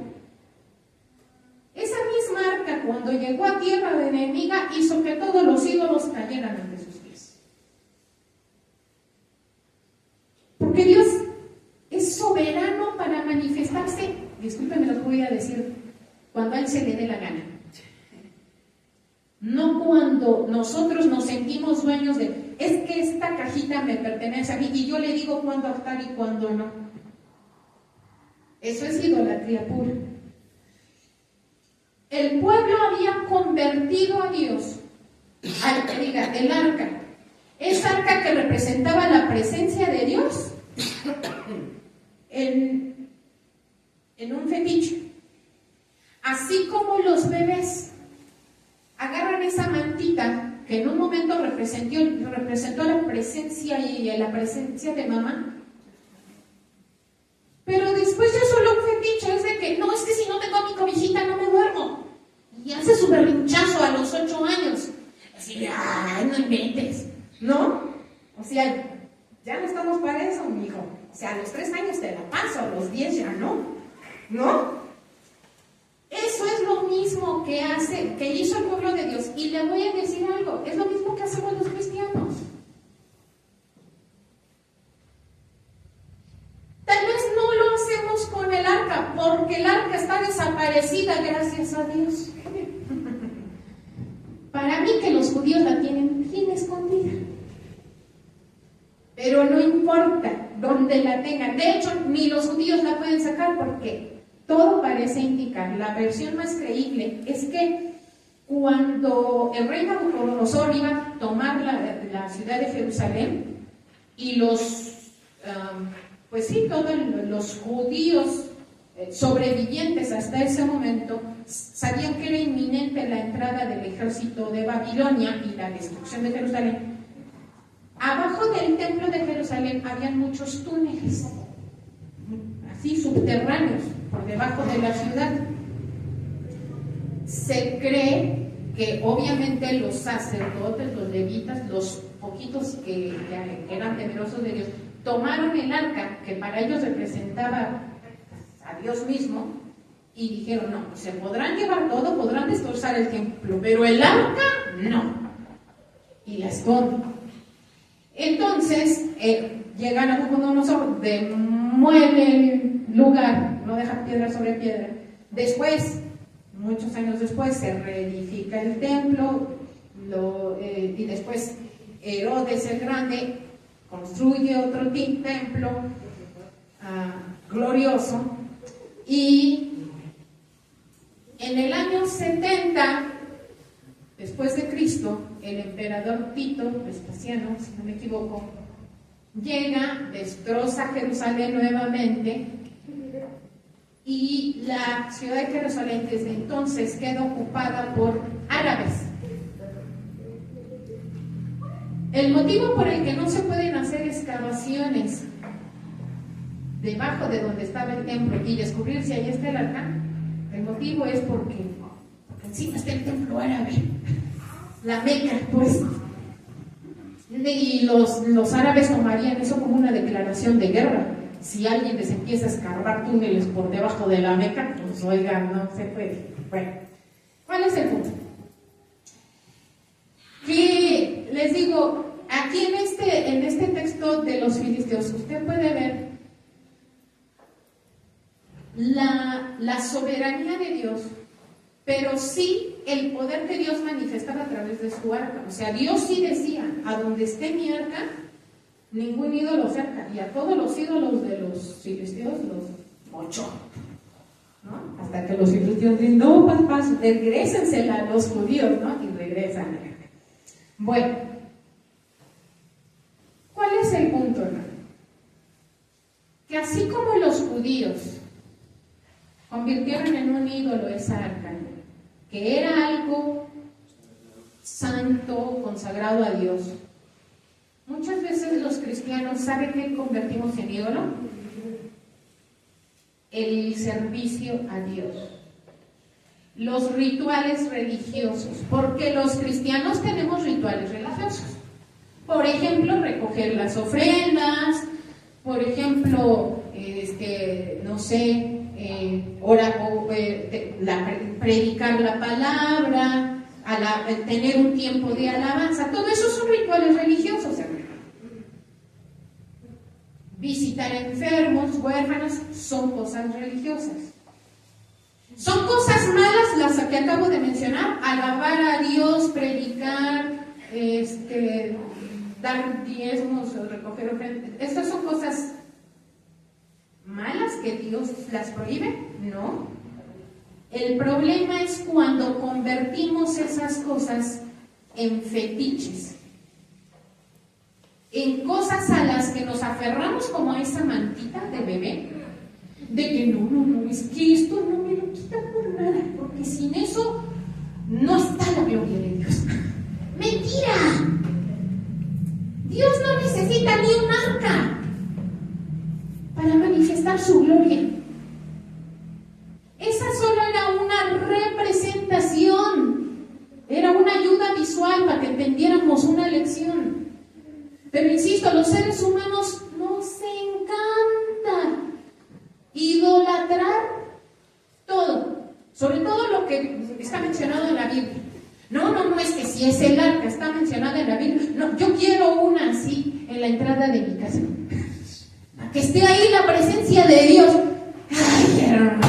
esa misma arca, cuando llegó a tierra de enemiga, hizo que todos los ídolos cayeran ante sus pies. Porque Dios es soberano para manifestarse, discúlpenme lo que voy a decir, cuando a Él se le dé la gana. No cuando nosotros nos sentimos dueños de, es que esta cajita me pertenece a mí y yo le digo cuándo actuar y cuándo no. Eso es idolatría pura. El pueblo había convertido a Dios, al que diga, el arca, esa arca que representaba la presencia de Dios, en un fetiche. Así como los bebés agarran esa mantita que en un momento representó la presencia y la presencia de mamá, pero después ya solo un fetiche es de que no, es que si no tengo a mi cobijita no me duermo, y hace su berrinchazo a los 8 años, así de, ay, no inventes, ¿no? O sea, ya no estamos para eso, mijo. O sea, a los 3 años te la paso, a los 10 ya no, ¿no? Eso es lo mismo que hizo el pueblo de Dios. Y le voy a decir algo, es lo mismo que hacemos los cristianos. Tal vez no lo hacemos con el arca, porque el arca está desaparecida, gracias a Dios. Para mí que los judíos la tienen bien escondida. Pero no importa dónde la tengan. De hecho, ni los judíos la pueden sacar porque todo parece indicar, la versión más creíble es que cuando el rey Nabucodonosor iba a tomar la ciudad de Jerusalén y pues sí, todos los judíos sobrevivientes hasta ese momento sabían que era inminente la entrada del ejército de Babilonia y la destrucción de Jerusalén. Abajo del templo de Jerusalén habían muchos túneles, así subterráneos, por debajo de la ciudad. Se cree que obviamente los sacerdotes, los levitas, los poquitos que eran temerosos de Dios, tomaron el arca, que para ellos representaba a Dios mismo, y dijeron, no, se podrán llevar todo, podrán destrozar el templo, pero el arca, no. Y la esconden. Entonces, llega Nabucodonosor, demuele el lugar, no deja piedra sobre piedra. Después, muchos años después, se reedifica el templo, y después Herodes el Grande construye otro templo glorioso, y en el año 70 después de Cristo, el emperador Tito Vespasiano, si no me equivoco, llega, destroza Jerusalén nuevamente, y la ciudad de Jerusalén desde entonces queda ocupada por árabes. El motivo por el que no se pueden hacer excavaciones debajo de donde estaba el templo y descubrir si ahí está el arca, el motivo es porque encima está el templo árabe, la Meca, pues. Y los árabes tomarían eso como una declaración de guerra. Si alguien les empieza a escarbar túneles por debajo de la Meca, pues oigan, no se puede. Bueno, ¿cuál es el punto? Que les digo, aquí en este texto de los filisteos, usted puede ver la soberanía de Dios, pero sí el poder que Dios manifestaba a través de su arca. O sea, Dios sí decía, a donde esté mi arca, ningún ídolo cerca, y a todos los ídolos de los filisteos los mochó, ¿no? Hasta que los filisteos dicen, no, papás, regrésensela a los judíos, ¿no? Y regresan. Bueno, ¿cuál es el punto, hermano? Que así como los judíos convirtieron en un ídolo esa arca, que era algo santo, consagrado a Dios, muchas veces los cristianos, ¿saben qué convertimos en ídolo? El servicio a Dios, los rituales religiosos, porque los cristianos tenemos rituales religiosos. Por ejemplo, recoger las ofrendas, por ejemplo, no sé, predicar la palabra, tener un tiempo de alabanza, todo eso son rituales religiosos, hermano. Visitar enfermos, huérfanos, son cosas religiosas. Son cosas malas las que acabo de mencionar: alabar a Dios, predicar, dar diezmos o recoger ofrendas. ¿Estas son cosas malas que Dios las prohíbe? No. El problema es cuando convertimos esas cosas en fetiches, en cosas a las que nos aferramos como a esa mantita de bebé, de que no, es que esto no me lo quita por nada, porque sin eso no está la gloria de Dios. ¡Mentira! Dios no necesita ni un arca para manifestar su gloria. Esa solo era una representación, era una ayuda visual para que entendiéramos una lección. Pero insisto, a los seres humanos nos encanta idolatrar todo, sobre todo lo que está mencionado en la Biblia. No, es que si es el arca, está mencionada en la Biblia. No, yo quiero una así en la entrada de mi casa, para que esté ahí la presencia de Dios. Ay, hermano,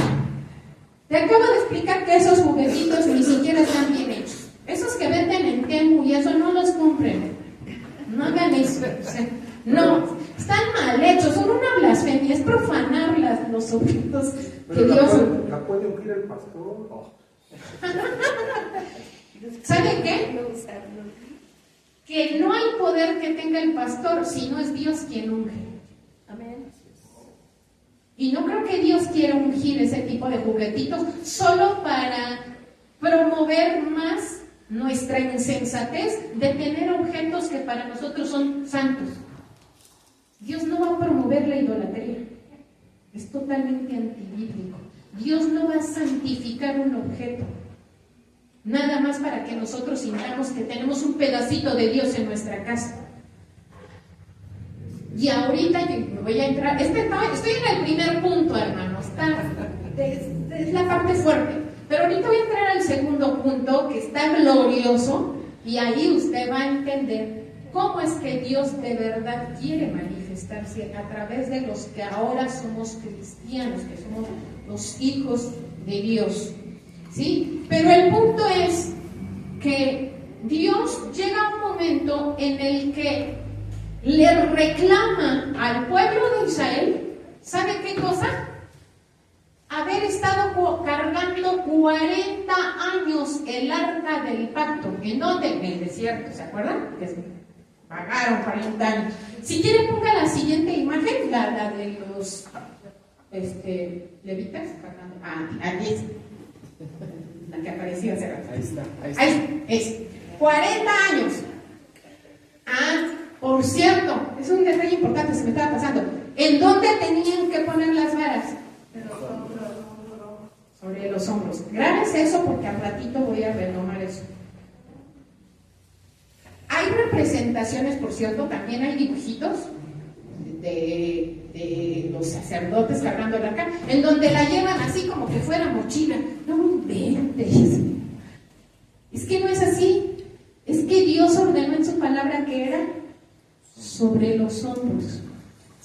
te acabo de explicar que esos juguetitos ni siquiera están bien hechos. Esos que venden en Temu y eso, no los compren. No hagan eso. No, están mal hechos, son una blasfemia, es profanar los objetos que Dios... ¿La puede ungir el pastor? Oh. ¿Sabe qué? Que no hay poder que tenga el pastor si no es Dios quien unge. Amén. Y no creo que Dios quiera ungir ese tipo de juguetitos solo para promover más nuestra insensatez de tener objetos que para nosotros son santos. Dios no va a promover la idolatría. Es totalmente antibíblico. Dios no va a santificar un objeto nada más para que nosotros sintamos que tenemos un pedacito de Dios en nuestra casa. Y ahorita me voy a entrar, estoy en el primer punto, hermanos, es la parte fuerte, pero ahorita voy a entrar al segundo punto, que está glorioso, y ahí usted va a entender cómo es que Dios de verdad quiere manifestarse a través de los que ahora somos cristianos, que somos los hijos de Dios, ¿sí? Pero el punto es que Dios llega a un momento en el que le reclama al pueblo de Israel, ¿sabe qué cosa? Haber estado cargando 40 años el arca del pacto. ¿En dónde? En el desierto, ¿se acuerdan? Que pagaron 40 años. Si quieren, ponga la siguiente imagen, la de los levitas cargando. Aquí es la que apareció hace rato. Ahí es 40 años. Por cierto, es un detalle importante, se me estaba pasando. ¿En dónde tenían que poner las varas? Sobre los hombros. Grábense eso porque al ratito voy a retomar eso. Hay representaciones, por cierto, también hay dibujitos de los sacerdotes cargando la arca, en donde la llevan así como que fuera mochila. No inventes. Es que no es así. Es que Dios ordenó en su palabra que era sobre los hombros.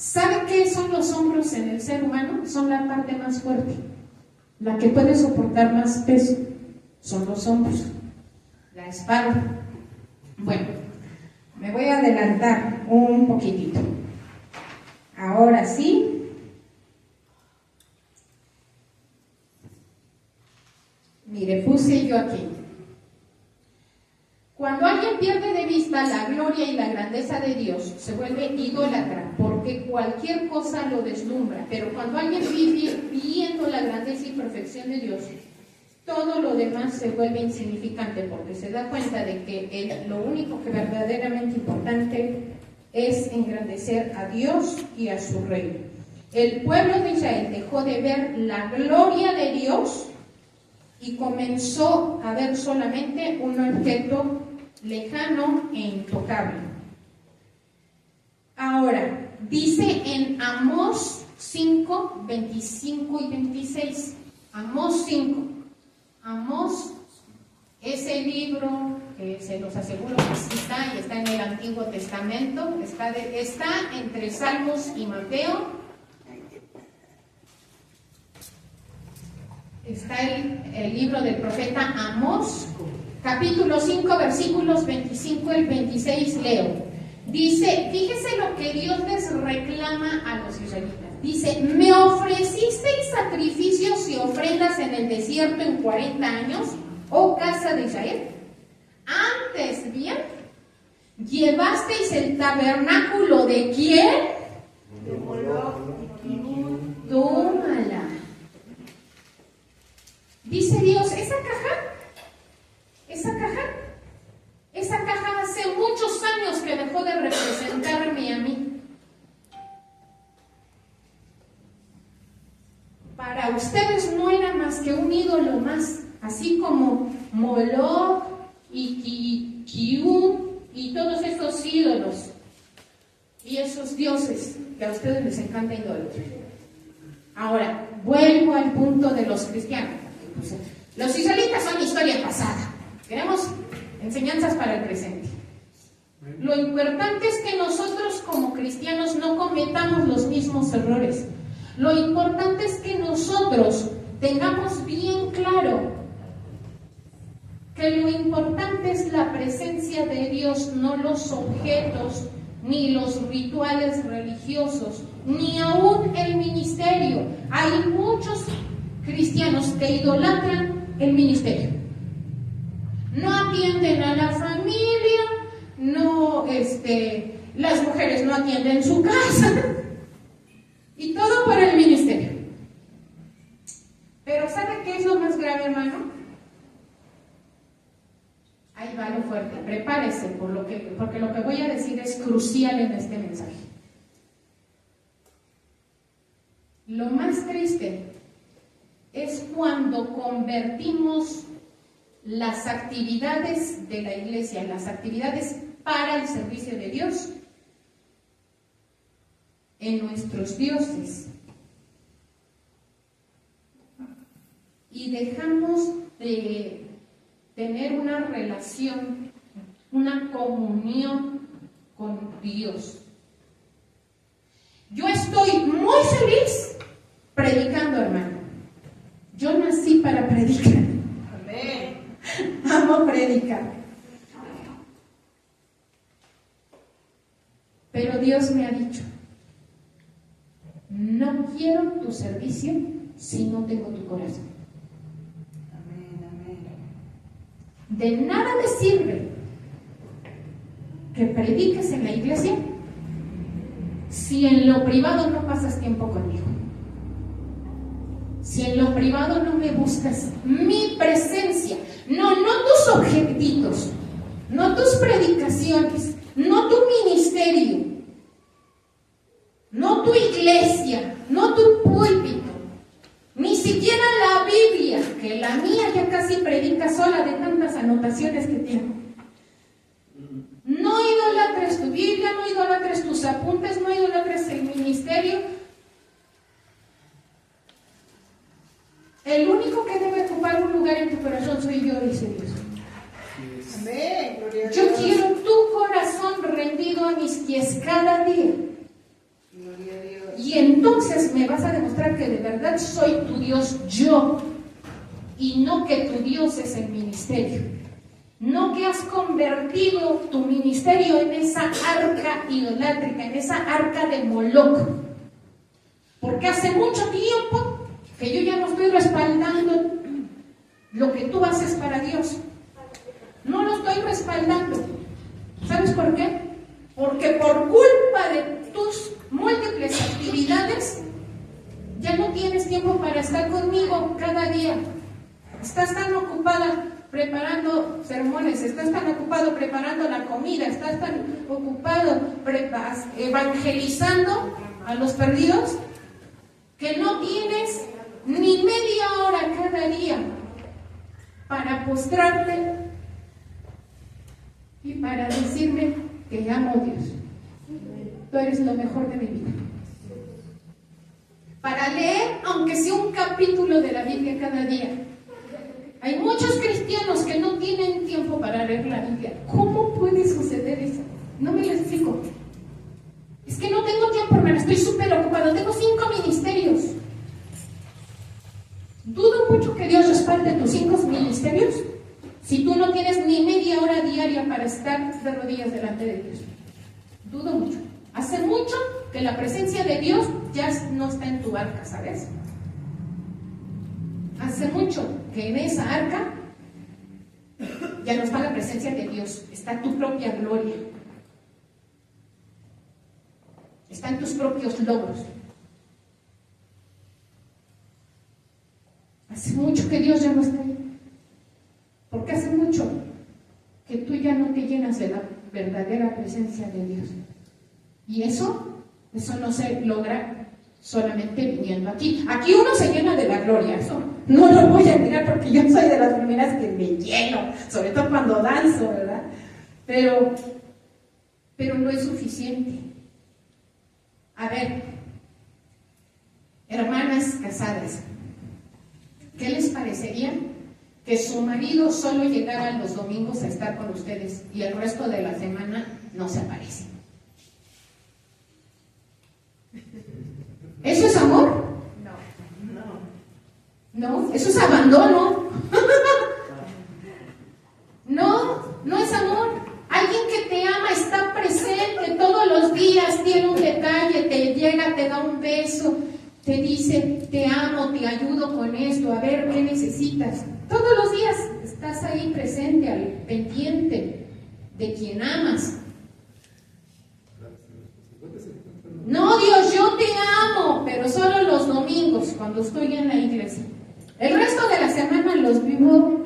¿Sabe qué son los hombros en el ser humano? Son la parte más fuerte, la que puede soportar más peso. Son los hombros, la espalda. Bueno, me voy a adelantar un poquitito. Ahora sí. Mire, puse yo aquí. Cuando alguien pierde de vista la gloria y la grandeza de Dios, se vuelve idólatra, porque cualquier cosa lo deslumbra. Pero cuando alguien vive viendo la grandeza y perfección de Dios, todo lo demás se vuelve insignificante, porque se da cuenta de que lo único que verdaderamente importante es engrandecer a Dios y a su reino. El pueblo de Israel dejó de ver la gloria de Dios y comenzó a ver solamente un objeto lejano e intocable. Ahora, dice en Amós 5, 25 y 26. Amós 5. Amós es el libro que se los aseguro que sí está, y está en el Antiguo Testamento, está entre Salmos y Mateo. Está el libro del profeta Amós, capítulo 5, versículos 25 al 26, leo. Dice, fíjese lo que Dios les reclama a los israelitas. Dice, me ofrecisteis sacrificios y ofrendas en el desierto en 40 años, oh casa de Israel. Antes bien, llevasteis el tabernáculo de ¿quién? De Moloc y Tómala. Dice Dios, esa caja hace muchos años que dejó de representarme a mí. Para ustedes no era más que un ídolo más, así como Moloc y Kiun y todos esos ídolos y esos dioses que a ustedes les encanta idolatrar. Ahora, vuelvo al punto de los cristianos. Los israelitas son historia pasada. Queremos enseñanzas para el presente. Lo importante es que nosotros como cristianos no cometamos los mismos errores. Lo importante es que nosotros tengamos bien claro que lo importante es la presencia de Dios, no los objetos, ni los rituales religiosos, ni aún el ministerio. Hay muchos cristianos que idolatran el ministerio. No atienden a la familia, las mujeres no atienden su casa, y todo por el ministerio. Pero ¿sabe qué es lo más grave, hermano? Ahí va lo fuerte, prepárese, porque lo que voy a decir es crucial en este mensaje. Lo más triste es cuando convertimos las actividades de la iglesia, las actividades para el servicio de Dios, en nuestros dioses, y dejamos de tener una relación, una comunión con Dios. Yo estoy muy feliz predicando, hermano. Yo nací para predicar. Amén. Amo predicar. Pero Dios me ha dicho, no quiero tu servicio si no tengo tu corazón. Amén. De nada me sirve que prediques en la iglesia si en lo privado no pasas tiempo conmigo. Si en lo privado no me buscas mi presencia, no tus objetitos, no tus predicaciones, no tu ministerio, no tu iglesia, no tu púlpito, ni siquiera la Biblia, que la mía ya casi predica sola de tantas anotaciones que tengo. No idolatres tu Biblia, no idolatres tus apuntes, no idolatres el ministerio. El único que debe ocupar un lugar en tu corazón soy yo, dice Dios. Amén. Gloria a Yo Dios. quiero tu corazón rendido a mis pies cada día. Gloria a Dios. Y entonces me vas a demostrar que de verdad soy tu Dios yo, y no que tu Dios es el ministerio. No que has convertido tu ministerio en esa arca idolátrica, en esa arca de Moloch. Porque hace mucho tiempo que yo ya no estoy respaldando lo que tú haces para Dios. No lo estoy respaldando. ¿Sabes por qué? Porque por culpa de tus múltiples actividades, ya no tienes tiempo para estar conmigo cada día. Estás tan ocupada preparando sermones, estás tan ocupado preparando la comida, estás tan ocupado evangelizando a los perdidos, que no tienes ni media hora cada día para postrarte y para decirme que amo a Dios. Tú eres lo mejor de mi vida. Para leer, aunque sea un capítulo de la Biblia cada día. Hay muchos cristianos que no tienen tiempo para leer la Biblia. ¿Cómo puede suceder eso? No me lo explico. Es que no tengo tiempo, hermano, estoy súper ocupado. Tengo 5 ministerios. Dudo mucho que Dios respalde tus 5 ministerios si tú no tienes ni media hora diaria para estar de rodillas delante de Dios. Dudo mucho. Hace mucho que la presencia de Dios ya no está en tu arca, ¿sabes? Hace mucho que en esa arca ya no está la presencia de Dios, está tu propia gloria, están tus propios logros. Hace mucho que Dios ya no está ahí, porque hace mucho que tú ya no te llenas de la verdadera presencia de Dios. Y eso no se logra solamente viniendo aquí. Aquí uno se llena de la gloria, eso no lo voy a negar, porque yo soy de las primeras que me lleno, sobre todo cuando danzo, ¿verdad? Pero no es suficiente. A ver, hermanas casadas, ¿qué les parecería que su marido solo llegara los domingos a estar con ustedes y el resto de la semana no se aparece? ¿Eso es amor? No, eso es abandono. No es amor. Alguien que te ama está presente todos los días, tiene un detalle, te llega, te da un beso, te dice, te amo, te ayudo con esto, a ver, ¿qué necesitas? Todos los días estás ahí presente, al pendiente de quien amas. No, Dios, yo te amo, pero solo los domingos, cuando estoy en la iglesia. El resto de la semana los vivo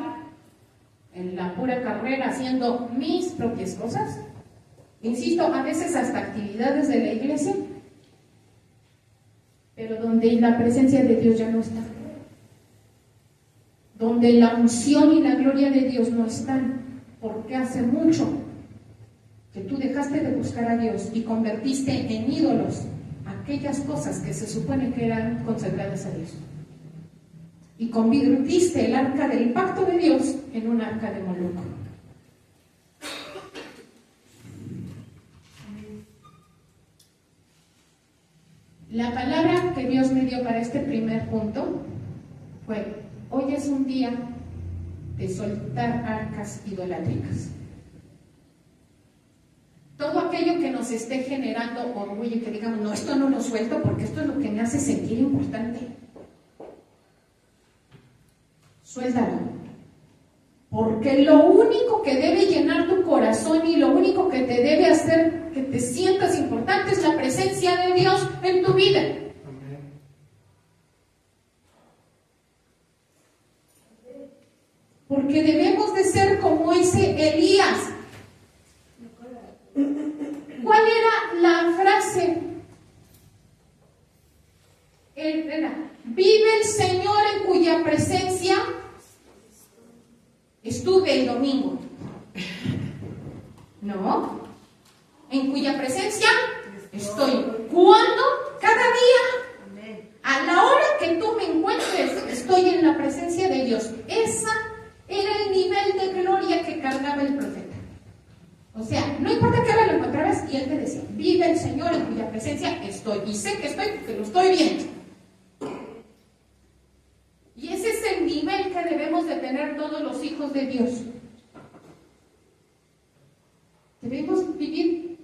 en la pura carrera, haciendo mis propias cosas. Insisto, a veces hasta actividades de la iglesia, pero donde la presencia de Dios ya no está. Donde la unción y la gloria de Dios no están, porque hace mucho que tú dejaste de buscar a Dios y convertiste en ídolos aquellas cosas que se supone que eran consagradas a Dios. Y convirtiste el arca del pacto de Dios en un arca de Moloch. La palabra que Dios me dio para este primer punto fue: hoy es un día de soltar arcas idolátricas. Todo aquello que nos esté generando orgullo y que digamos, no, esto no lo suelto porque esto es lo que me hace sentir importante. Suéltalo. Porque lo único que debe llenar tu corazón y lo único que te debe hacer que te sientas importante es la presencia de Dios en tu vida. Porque debemos de ser como ese Elías. ¿Cuál era la frase? Era: vive el Señor en cuya presencia estuve el domingo. No, en cuya presencia estoy. ¿Cuándo? Cada día. A la hora que tú me encuentres, estoy en la presencia de Dios. Esa era el nivel de gloria que cargaba el profeta. O sea, no importa qué hora lo encontraras, y él te decía: vive el Señor, en cuya presencia estoy. Y sé que estoy porque lo estoy viendo. Y ese es el nivel que debemos de tener todos los hijos de Dios. Debemos vivir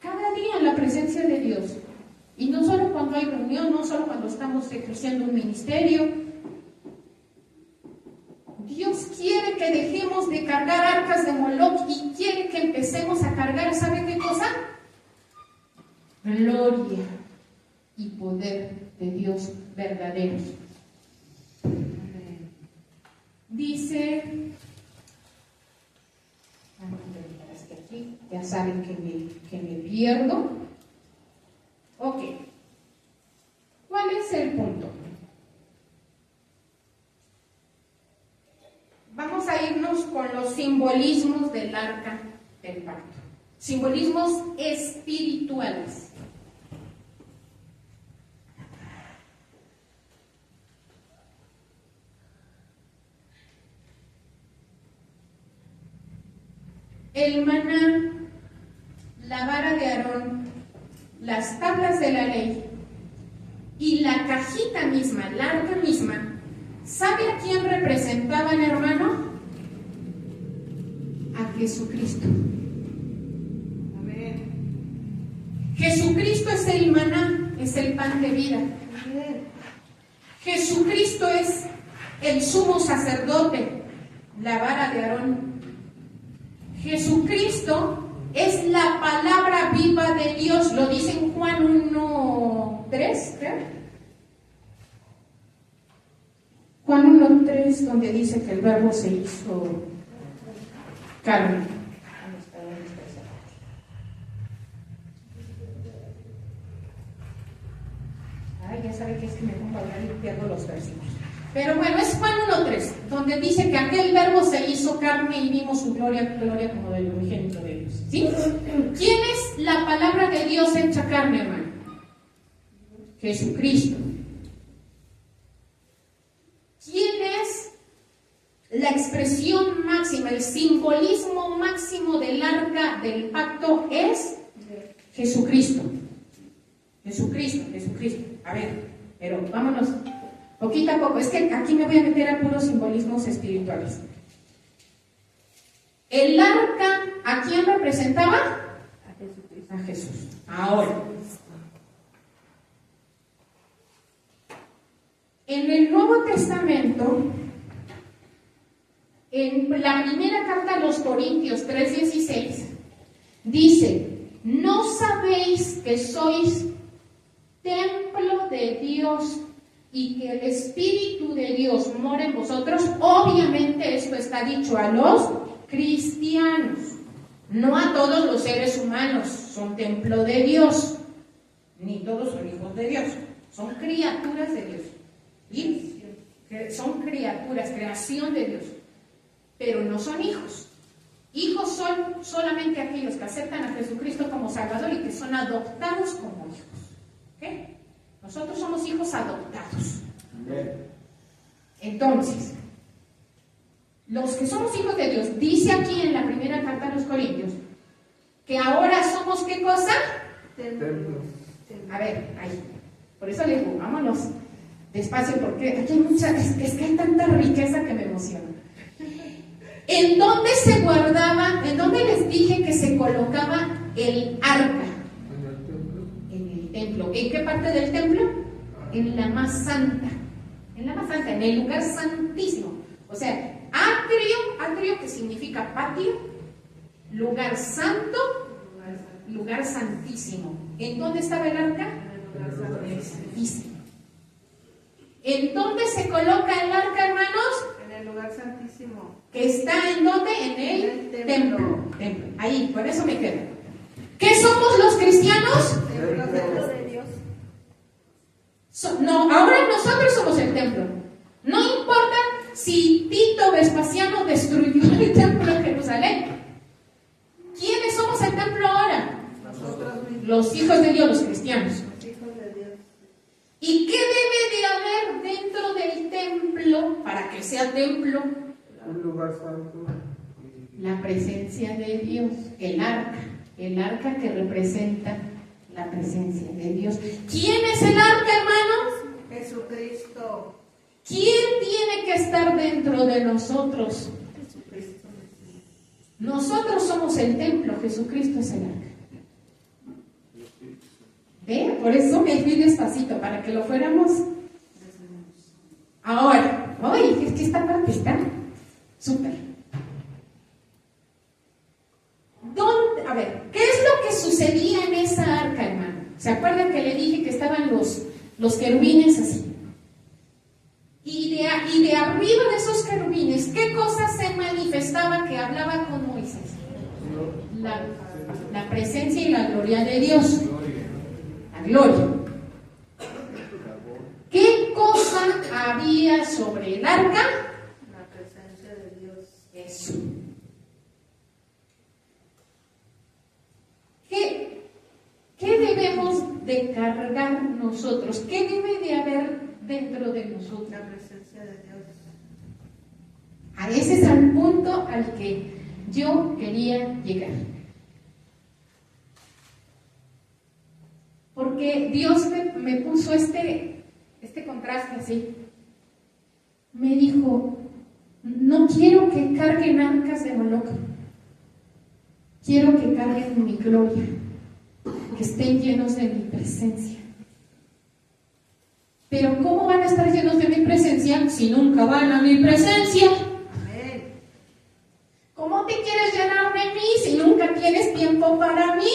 cada día en la presencia de Dios. Y no solo cuando hay reunión, no solo cuando estamos ejerciendo un ministerio. Dios quiere que dejemos de cargar arcas de Moloch y quiere que empecemos a cargar, ¿sabe qué cosa? Gloria y poder de Dios verdaderos. Dice, es que aquí ya saben que me pierdo. Ok, ¿cuál es el punto? Vamos a irnos con los simbolismos del arca del pacto. Simbolismos espirituales. El maná, la vara de Aarón, las tablas de la ley y la cajita misma, la arca misma, ¿sabe a quién representaban, hermano? A Jesucristo. Amén. Jesucristo es el maná, es el pan de vida. Amén. Jesucristo es el sumo sacerdote, la vara de Aarón. Jesucristo es la palabra viva de Dios, lo dice en Juan 1:3, creo. Juan 1:3, donde dice que el verbo se hizo carne. Ay, ya sabe que es que me pongo a hablar y pierdo los versículos. Pero bueno, es Juan 1:3, donde dice que aquel verbo se hizo carne y vimos su gloria como del unigénito de Dios. ¿Sí? ¿Quién es la palabra de Dios hecha carne, hermano? Jesucristo. ¿Quién es la expresión máxima, el simbolismo máximo del arca del pacto? Es Jesucristo. Jesucristo. A ver, pero vámonos poquito a poco. Es que aquí me voy a meter a puros simbolismos espirituales. El arca, ¿a quién representaba? A Jesús. Ahora, en el Nuevo Testamento, en la primera carta a los Corintios 3:16, dice: ¿no sabéis que sois templo de Dios y que el Espíritu de Dios mora en vosotros? Obviamente esto está dicho a los cristianos, no a todos los seres humanos. Son templo de Dios, ni todos son hijos de Dios, son criaturas de Dios. ¿Sí? Son criaturas, creación de Dios, pero no son hijos. Hijos son solamente aquellos que aceptan a Jesucristo como Salvador y que son adoptados como hijos. ¿Okay? Nosotros somos hijos adoptados. Entonces, los que somos hijos de Dios, dice aquí en la primera carta a los Corintios, que ahora somos, ¿qué cosa? Templo. A ver, ahí. Por eso le digo, vámonos despacio, porque aquí hay mucha, es que hay tanta riqueza que me emociona. ¿En dónde se guardaba, en dónde les dije que se colocaba el arca? En el templo. ¿En qué parte del templo? En la más santa. En la más santa, en el lugar santísimo. O sea, atrio que significa patio, lugar santo, lugar santísimo. ¿En dónde estaba el arca? En el santísimo. ¿En dónde se coloca el arca, hermanos? En el lugar santísimo. ¿Que está en dónde? En el templo. Ahí, por eso me quedo. ¿Qué somos los cristianos? Templo de Dios. No, ahora nosotros somos el templo. No importa si Tito Vespasiano destruyó el templo de Jerusalén. ¿Quiénes somos el templo ahora? Nosotros mismos. Los hijos de Dios, los cristianos. Los hijos de Dios. ¿Y qué debe de haber dentro del templo para que sea templo? Un lugar santo. La presencia de Dios, el arca. El arca que representa la presencia de Dios. ¿Quién es el arca, hermanos? Jesucristo. ¿Quién tiene que estar dentro de nosotros? Jesucristo. Nosotros somos el templo, Jesucristo es el arca. ¿Ve? Por eso me fui despacito, para que lo fuéramos. Ahora, oye, es que esta parte está súper. A ver, ¿qué es lo que sucedía en esa arca, hermano? ¿Se acuerdan que le dije que estaban los querubines así? Y de arriba de esos querubines, ¿qué cosa se manifestaba que hablaba con Moisés? La presencia y la gloria de Dios. La gloria. ¿Qué cosa había sobre el arca? La presencia de Dios. Eso. ¿Qué debemos de cargar nosotros? ¿Qué debe de haber dentro de nosotros? La presencia de Dios. A ese es el punto al que yo quería llegar. Porque Dios me puso este contraste así. Me dijo, no quiero que carguen arcas de Moloch. Quiero que carguen mi gloria, que estén llenos de mi presencia. Pero ¿cómo van a estar llenos de mi presencia si nunca van a mi presencia? Amén. ¿Cómo te quieres llenar de mí si nunca tienes tiempo para mí?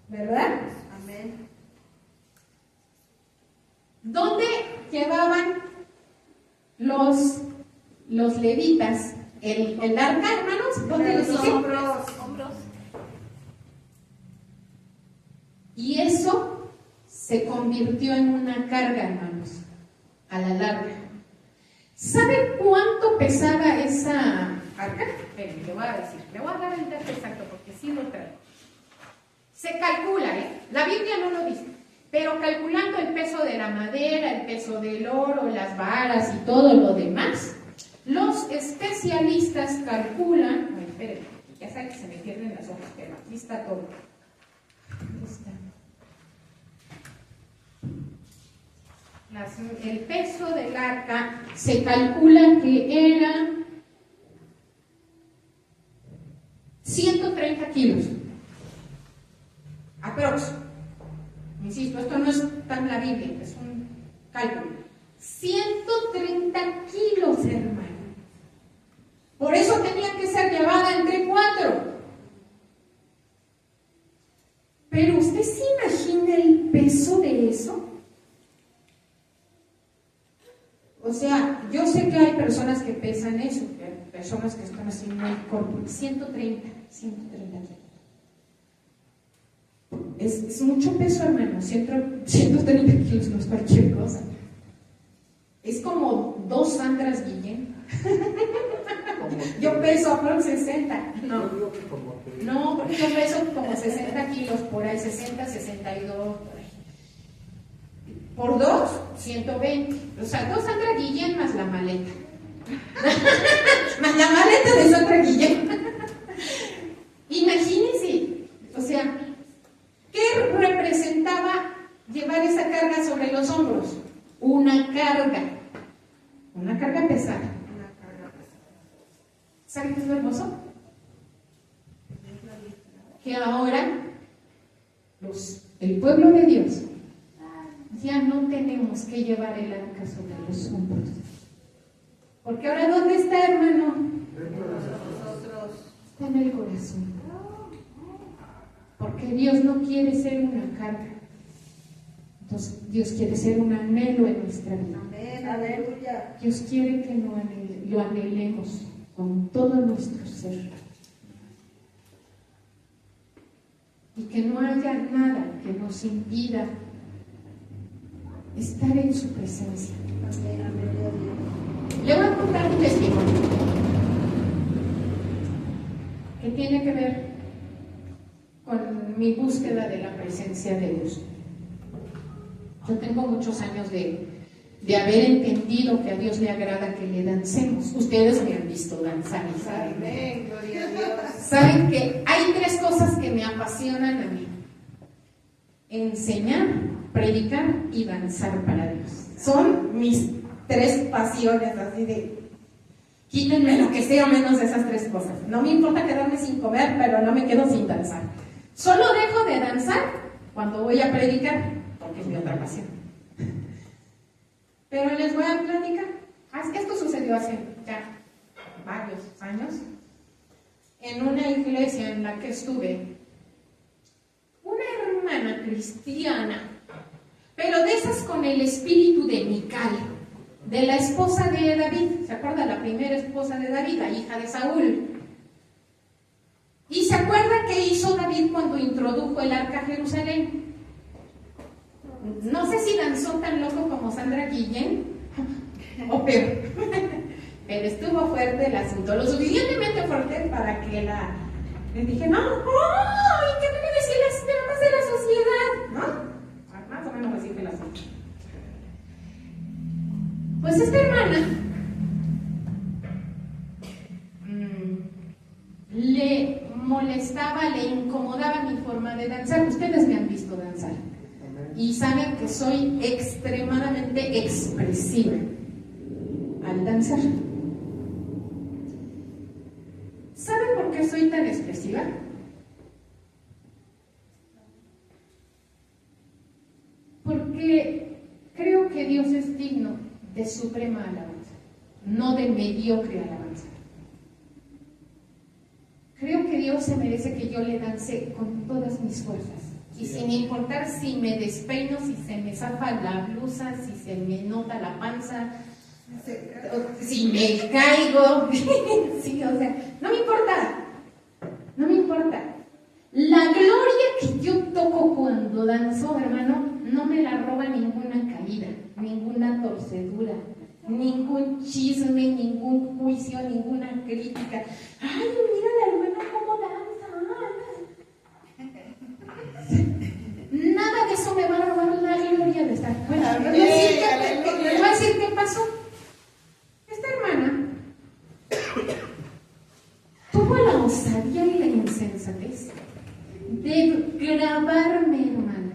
¿Verdad? Amén. ¿Dónde llevaban los levitas el arca, hermanos? ¿Dónde les dije? Hombros. Y eso se convirtió en una carga, hermanos, a la larga. ¿Sabe cuánto pesaba esa arca? Esperen, le voy a decir, le voy a dar el dato exacto porque sí lo traigo. Se calcula, la Biblia no lo dice, pero calculando el peso de la madera, el peso del oro, las varas y todo lo demás, los especialistas calculan, esperen, ya saben que se me pierden las hojas, pero aquí está todo. Aquí está. El peso del arca se calcula que era 130 kilos. Aprox. Insisto, esto no es tan la Biblia, es un cálculo. 130 kilos, hermano. Por eso tenía que ser llevada entre 4. Pero ¿usted se imagina el peso de eso? O sea, yo sé que hay personas que pesan eso, personas que están así muy cortas. 130 kilos. Es mucho peso, hermano. 130 kilos no es cualquier cosa. Es como 2 Sandras Guillén. Yo peso aprox 60. No, porque yo peso como 60 kilos por ahí, 60, 62, por ahí. Por 2, 120. O sea, 2 Sandra Guillén más la maleta. Más la maleta de Sandra Guillén. Imagínense, o sea, ¿qué representaba llevar esa carga sobre los hombros? Una carga pesada. ¿Saben qué es lo hermoso? Que ahora el pueblo de Dios ya no tenemos que llevar el arca sobre los hombros. Porque ahora, ¿dónde está, hermano? Está en el corazón. Porque Dios no quiere ser una carga. Entonces, Dios quiere ser un anhelo en nuestra vida. Amén, aleluya. Dios quiere que lo anhelemos con todo nuestro ser. Y que no haya nada que nos impida estar en su presencia. Amén, amén. Le voy a contar un testimonio que tiene que ver con mi búsqueda de la presencia de Dios. Yo tengo muchos años de de haber entendido que a Dios le agrada que le dancemos. Ustedes me han visto danzar y saben. Amén, gloria a Dios. Saben que hay 3 cosas que me apasionan a mí: enseñar, predicar y danzar para Dios. Son mis 3 pasiones, así de quítenme lo que sea menos de esas 3 cosas. No me importa quedarme sin comer, pero no me quedo sin danzar. Solo dejo de danzar cuando voy a predicar, porque es mi otra pasión. Pero les voy a platicar. Esto sucedió hace ya varios años. En una iglesia en la que estuve, una hermana cristiana, pero de esas con el espíritu de Mical, de la esposa de David. ¿Se acuerda? La primera esposa de David, la hija de Saúl. ¿Y se acuerda qué hizo David cuando introdujo el arca a Jerusalén? No sé si danzó tan loco como Sandra Guillén o peor, pero estuvo fuerte el asunto, lo suficientemente fuerte para que le dije, no, ¡ay! ¿Qué debe decir las damas de la sociedad? ¿No? Más o menos así que el asunto. Pues esta hermana le molestaba, le incomodaba mi forma de danzar. Ustedes me han visto danzar y saben que soy extremadamente expresiva al danzar. ¿Saben por qué soy tan expresiva? Porque creo que Dios es digno de suprema alabanza, no de mediocre alabanza. Creo que Dios se merece que yo le dance con todas mis fuerzas. Y sin importar si me despeino, si se me zafa la blusa, si se me nota la panza, si me caigo, sí, o sea, no me importa, no me importa. La gloria que yo toco cuando danzo, hermano, no me la roba ninguna caída, ninguna torcedura, ningún chisme, ningún juicio, ninguna crítica. Ay, mira la hermana cómo danza. Nada de eso me va a robar la gloria de estar. Bueno, les voy a decir qué pasó. Esta hermana tuvo la osadía y la insensatez de grabarme, hermana.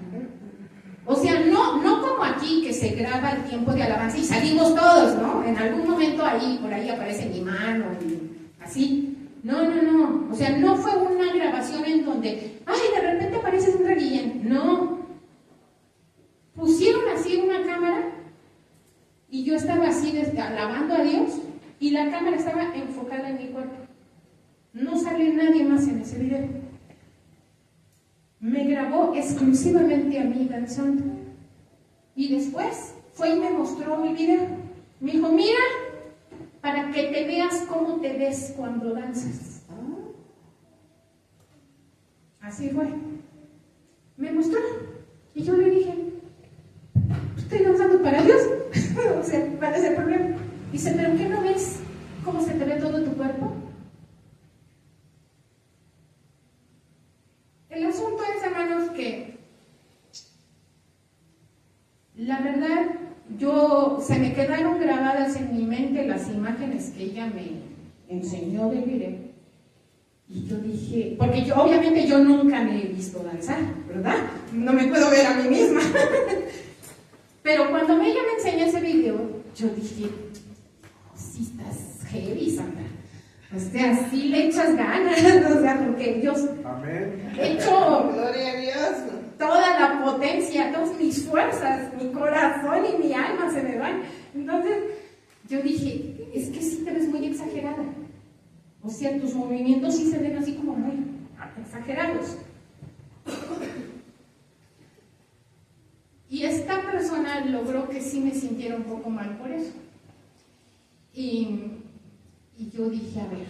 O sea, no como aquí que se graba el tiempo de alabanza y salimos todos, ¿no? En algún momento ahí, por ahí aparece mi mano y así. No. O sea, no fue una grabación en donde, ay, de repente aparece un Guillén. No. Pusieron así una cámara y yo estaba así alabando a Dios y la cámara estaba enfocada en mi cuerpo. No sale nadie más en ese video. Me grabó exclusivamente a mí danzando. Y después fue y me mostró el video. Me dijo, mira, para que te veas cómo te ves cuando danzas. Así fue. Me mostró. Y yo le dije, estoy danzando para Dios. O sea, ¿cuál es el problema? Dice, ¿pero qué no ves cómo se te ve todo tu cuerpo? El asunto es, hermanos, que la verdad, se me quedaron grabadas en mi mente las imágenes que ella me enseñó del video. Y yo dije, porque obviamente yo nunca me he visto danzar, ¿verdad? No me puedo ver a mí misma. Pero cuando ella me enseñó ese video, yo dije, sí estás heavy, Sandra. O sea, sí le echas ganas, o sea, porque Dios he hecho Gloria a Dios. Toda la potencia, todas mis fuerzas, mi corazón y mi alma se me van. Entonces, yo dije, es que sí te ves muy exagerada. O sea, tus movimientos sí se ven así como muy exagerados. Y esta persona logró que sí me sintiera un poco mal por eso. Y yo dije, a ver,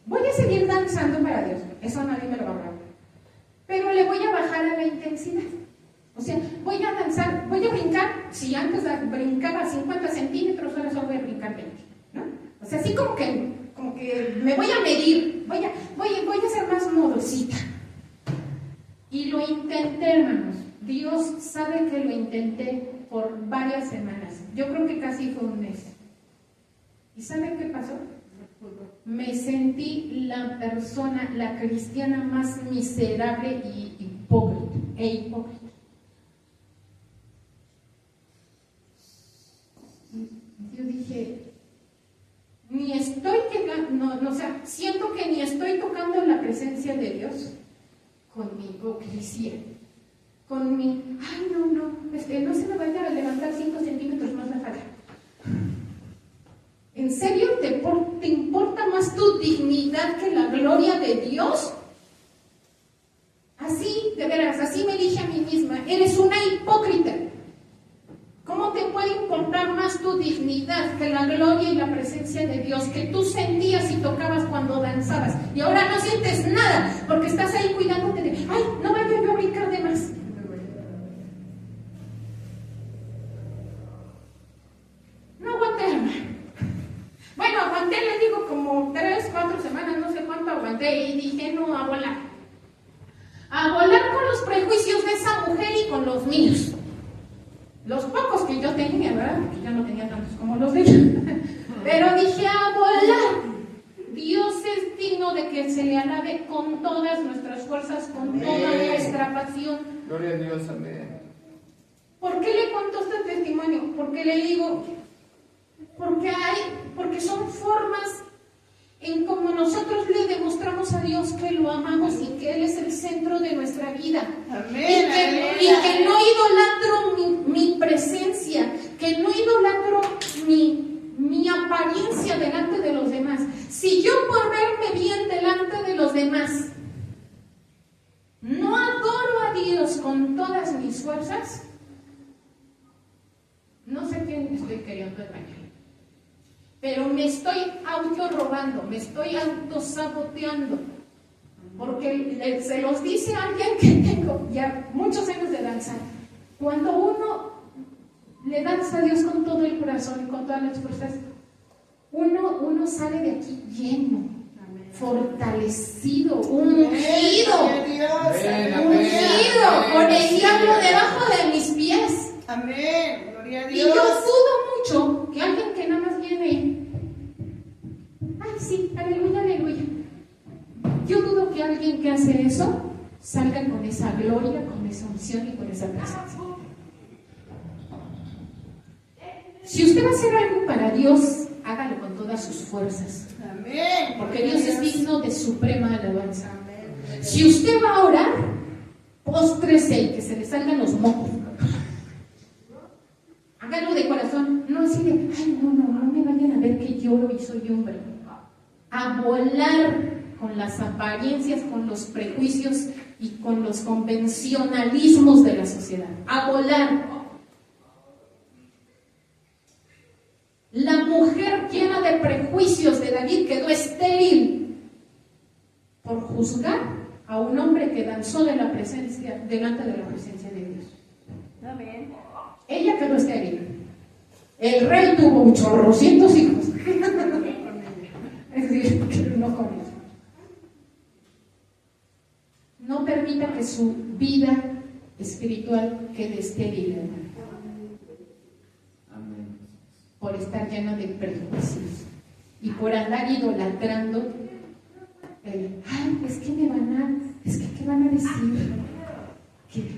voy a seguir danzando para Dios, eso nadie me lo va a hablar, pero le voy a bajar a la intensidad. O sea, voy a danzar, voy a brincar, si antes brincaba 50 centímetros, ahora solo voy a brincar 20, ¿no? O sea, así como que me voy a medir, voy a ser más modosita. Y lo intenté, hermanos. Dios sabe que lo intenté semanas. Yo creo que casi fue un mes. ¿Y saben qué pasó? Me sentí la persona, la cristiana más miserable e hipócrita. Yo dije, ni estoy o sea, siento que ni estoy tocando la presencia de Dios con mi hipocresía, con mi, no se me vaya a levantar 5 centímetros más la falda. ¿En serio te importa más tu dignidad que la gloria de Dios? Así, de veras, así me dije a mí misma, eres una hipócrita. ¿Cómo te puede importar más tu dignidad que la gloria y la presencia de Dios que tú sentías y tocabas cuando danzabas? Y ahora no sientes nada porque estás ahí cuidándote de, no vaya yo a brincar de más. No aguanté, hermano. Bueno, aguanté, les digo, como 3, 4 semanas, no sé cuánto aguanté y dije, no, a volar. A volar con los prejuicios de esa mujer y con los míos. Los pocos que yo tenía, ¿verdad? Porque ya no tenía tantos como los de ella. Pero dije, a volar. Dios es digno de que se le alabe con todas nuestras fuerzas, con toda nuestra pasión. Gloria a Dios, amén. ¿Por qué le cuento este testimonio? Porque le digo, porque son formas en como nosotros le demostramos a Dios que lo amamos y que Él es el centro de nuestra vida. Amén, y que no idolatro mi presencia, que no idolatro mi apariencia delante de los demás. Si yo por verme bien delante de los demás no adoro a Dios con todas mis fuerzas, no sé quién estoy queriendo engañar. Pero me estoy autorrobando, me estoy autosaboteando. Porque se los dice alguien que tengo ya muchos años de danzar. Cuando uno le danza a Dios con todo el corazón y con todas las fuerzas, uno sale de aquí lleno, fortalecido, ungido, con el diablo debajo de mis pies. Amén. Gloria a Dios. Y yo dudo mucho que alguien que nada más viene, sí, aleluya, aleluya. Yo dudo que alguien que hace eso salga con esa gloria, con esa unción y con esa presencia. Si usted va a hacer algo para Dios, hágalo con todas sus fuerzas. Amén. Porque Dios es digno de suprema alabanza. Si usted va a orar, póstrese y que se le salgan los mocos. Hágalo de corazón, no así de, no me vayan a ver que lloro y soy hombre. A volar con las apariencias, con los prejuicios y con los convencionalismos de la sociedad. A volar. La mujer llena de prejuicios de David quedó estéril por juzgar a un hombre que danzó delante de la presencia de Dios. Amén. Ella quedó estéril. El rey tuvo un chorrocientos hijos. Es decir, no con eso. No permita que su vida espiritual quede estéril, hermano. Amén. Por estar lleno de prejuicios y por andar idolatrando es que me van a, es que ¿qué van a decir?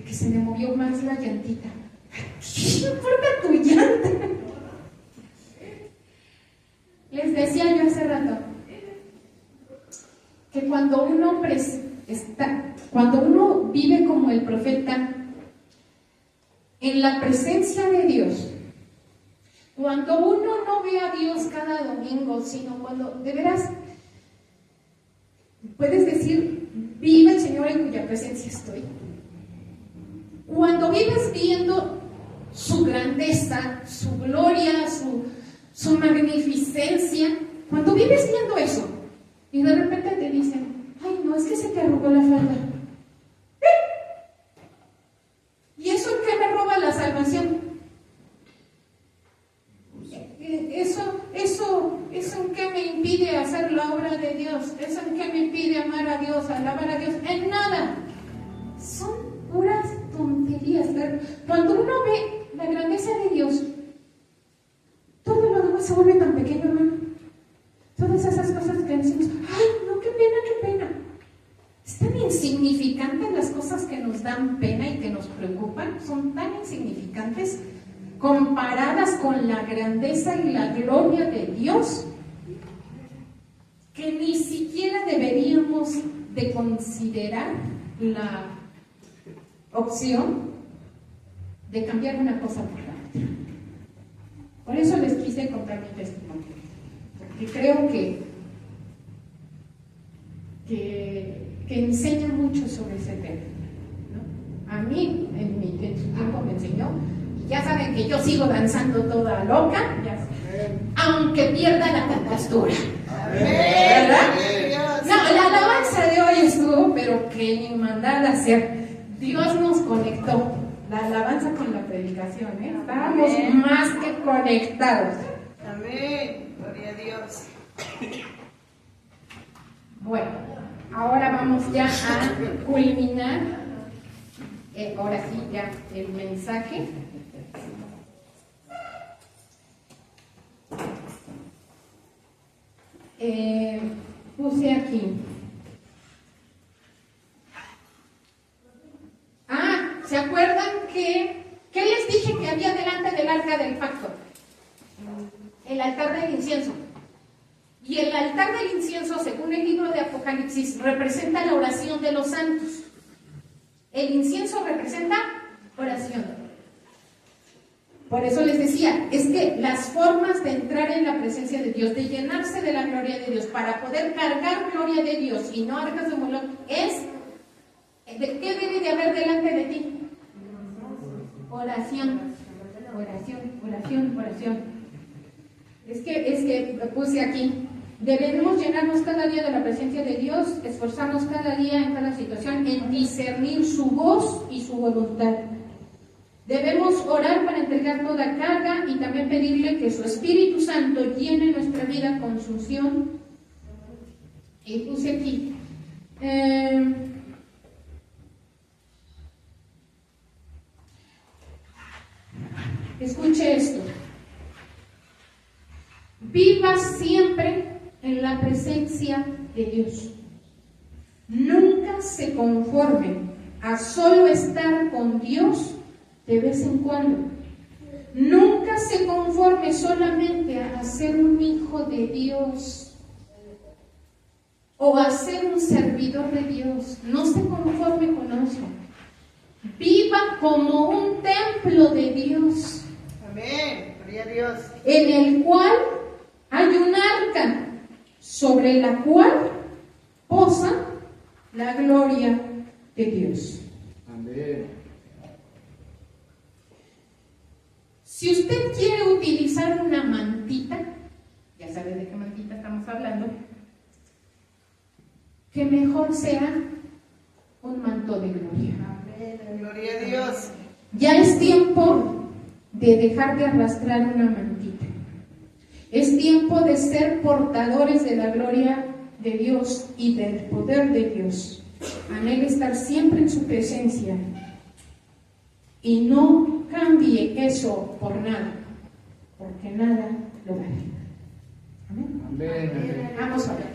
Que se me movió más la llantita. ¿Qué importa tu llanta? Les decía yo hace rato que cuando uno vive como el profeta en la presencia de Dios, cuando uno no ve a Dios cada domingo, sino cuando de veras puedes decir, vive el Señor en cuya presencia estoy. Cuando vives viendo su grandeza, su gloria, su magnificencia, cuando vives viendo eso y de repente te dicen, ay no, es que se te arrugó la falda. ¿Y eso en qué me roba la salvación? ¿Eso en qué me impide hacer la obra de Dios? ¿Eso en qué me impide amar a Dios, alabar a Dios? En nada. Son puras tonterías. Cuando uno ve la grandeza de Dios vuelve tan pequeño, hermano. Todas esas cosas que decimos, ay, no, qué pena. Es tan insignificantes las cosas que nos dan pena y que nos preocupan, son tan insignificantes comparadas con la grandeza y la gloria de Dios, que ni siquiera deberíamos de considerar la opción de cambiar una cosa por la otra. Por eso les quise contar mi testimonio, porque creo que enseña mucho sobre ese tema, ¿no? A mí, en su tiempo me enseñó, y ya saben que yo sigo danzando toda loca, aunque pierda la compostura. ¿Verdad? No, la alabanza de hoy estuvo, pero que ni mandada hacer. Dios nos conectó, la alabanza con la predicación, ¿eh? Estábamos más que conectados. Amén, gloria a Dios. Bueno, ahora vamos ya a culminar, ahora sí ya el mensaje. Puse aquí. ¿Se acuerdan qué les dije que había delante del arca del pacto? El altar del incienso. Y el altar del incienso, según el libro de Apocalipsis, representa la oración de los santos. El incienso representa oración. Por eso les decía, es que las formas de entrar en la presencia de Dios, de llenarse de la gloria de Dios, para poder cargar gloria de Dios y no arcas de Moloch, es, ¿qué debe de haber delante de ti? Oración. Es que lo puse aquí. Debemos llenarnos cada día de la presencia de Dios, esforzarnos cada día en cada situación en discernir su voz y su voluntad. Debemos orar para entregar toda carga y también pedirle que su Espíritu Santo llene nuestra vida con su unción. Y puse aquí. Escuche esto. Viva siempre en la presencia de Dios. Nunca se conforme a solo estar con Dios de vez en cuando. Nunca se conforme solamente a ser un hijo de Dios o a ser un servidor de Dios. No se conforme con eso. Viva como un templo de Dios. Amén, gloria a Dios. En el cual hay un arca sobre la cual posa la gloria de Dios. Amén. Si usted quiere utilizar una mantita, ya sabe de qué mantita estamos hablando, que mejor sea un manto de gloria. Amén, gloria a Dios. Ya es tiempo de dejar de arrastrar una mantita. Es tiempo de ser portadores de la gloria de Dios y del poder de Dios. Anhele estar siempre en su presencia y no cambie eso por nada, porque nada lo vale. Amén. Amén. Vamos a ver.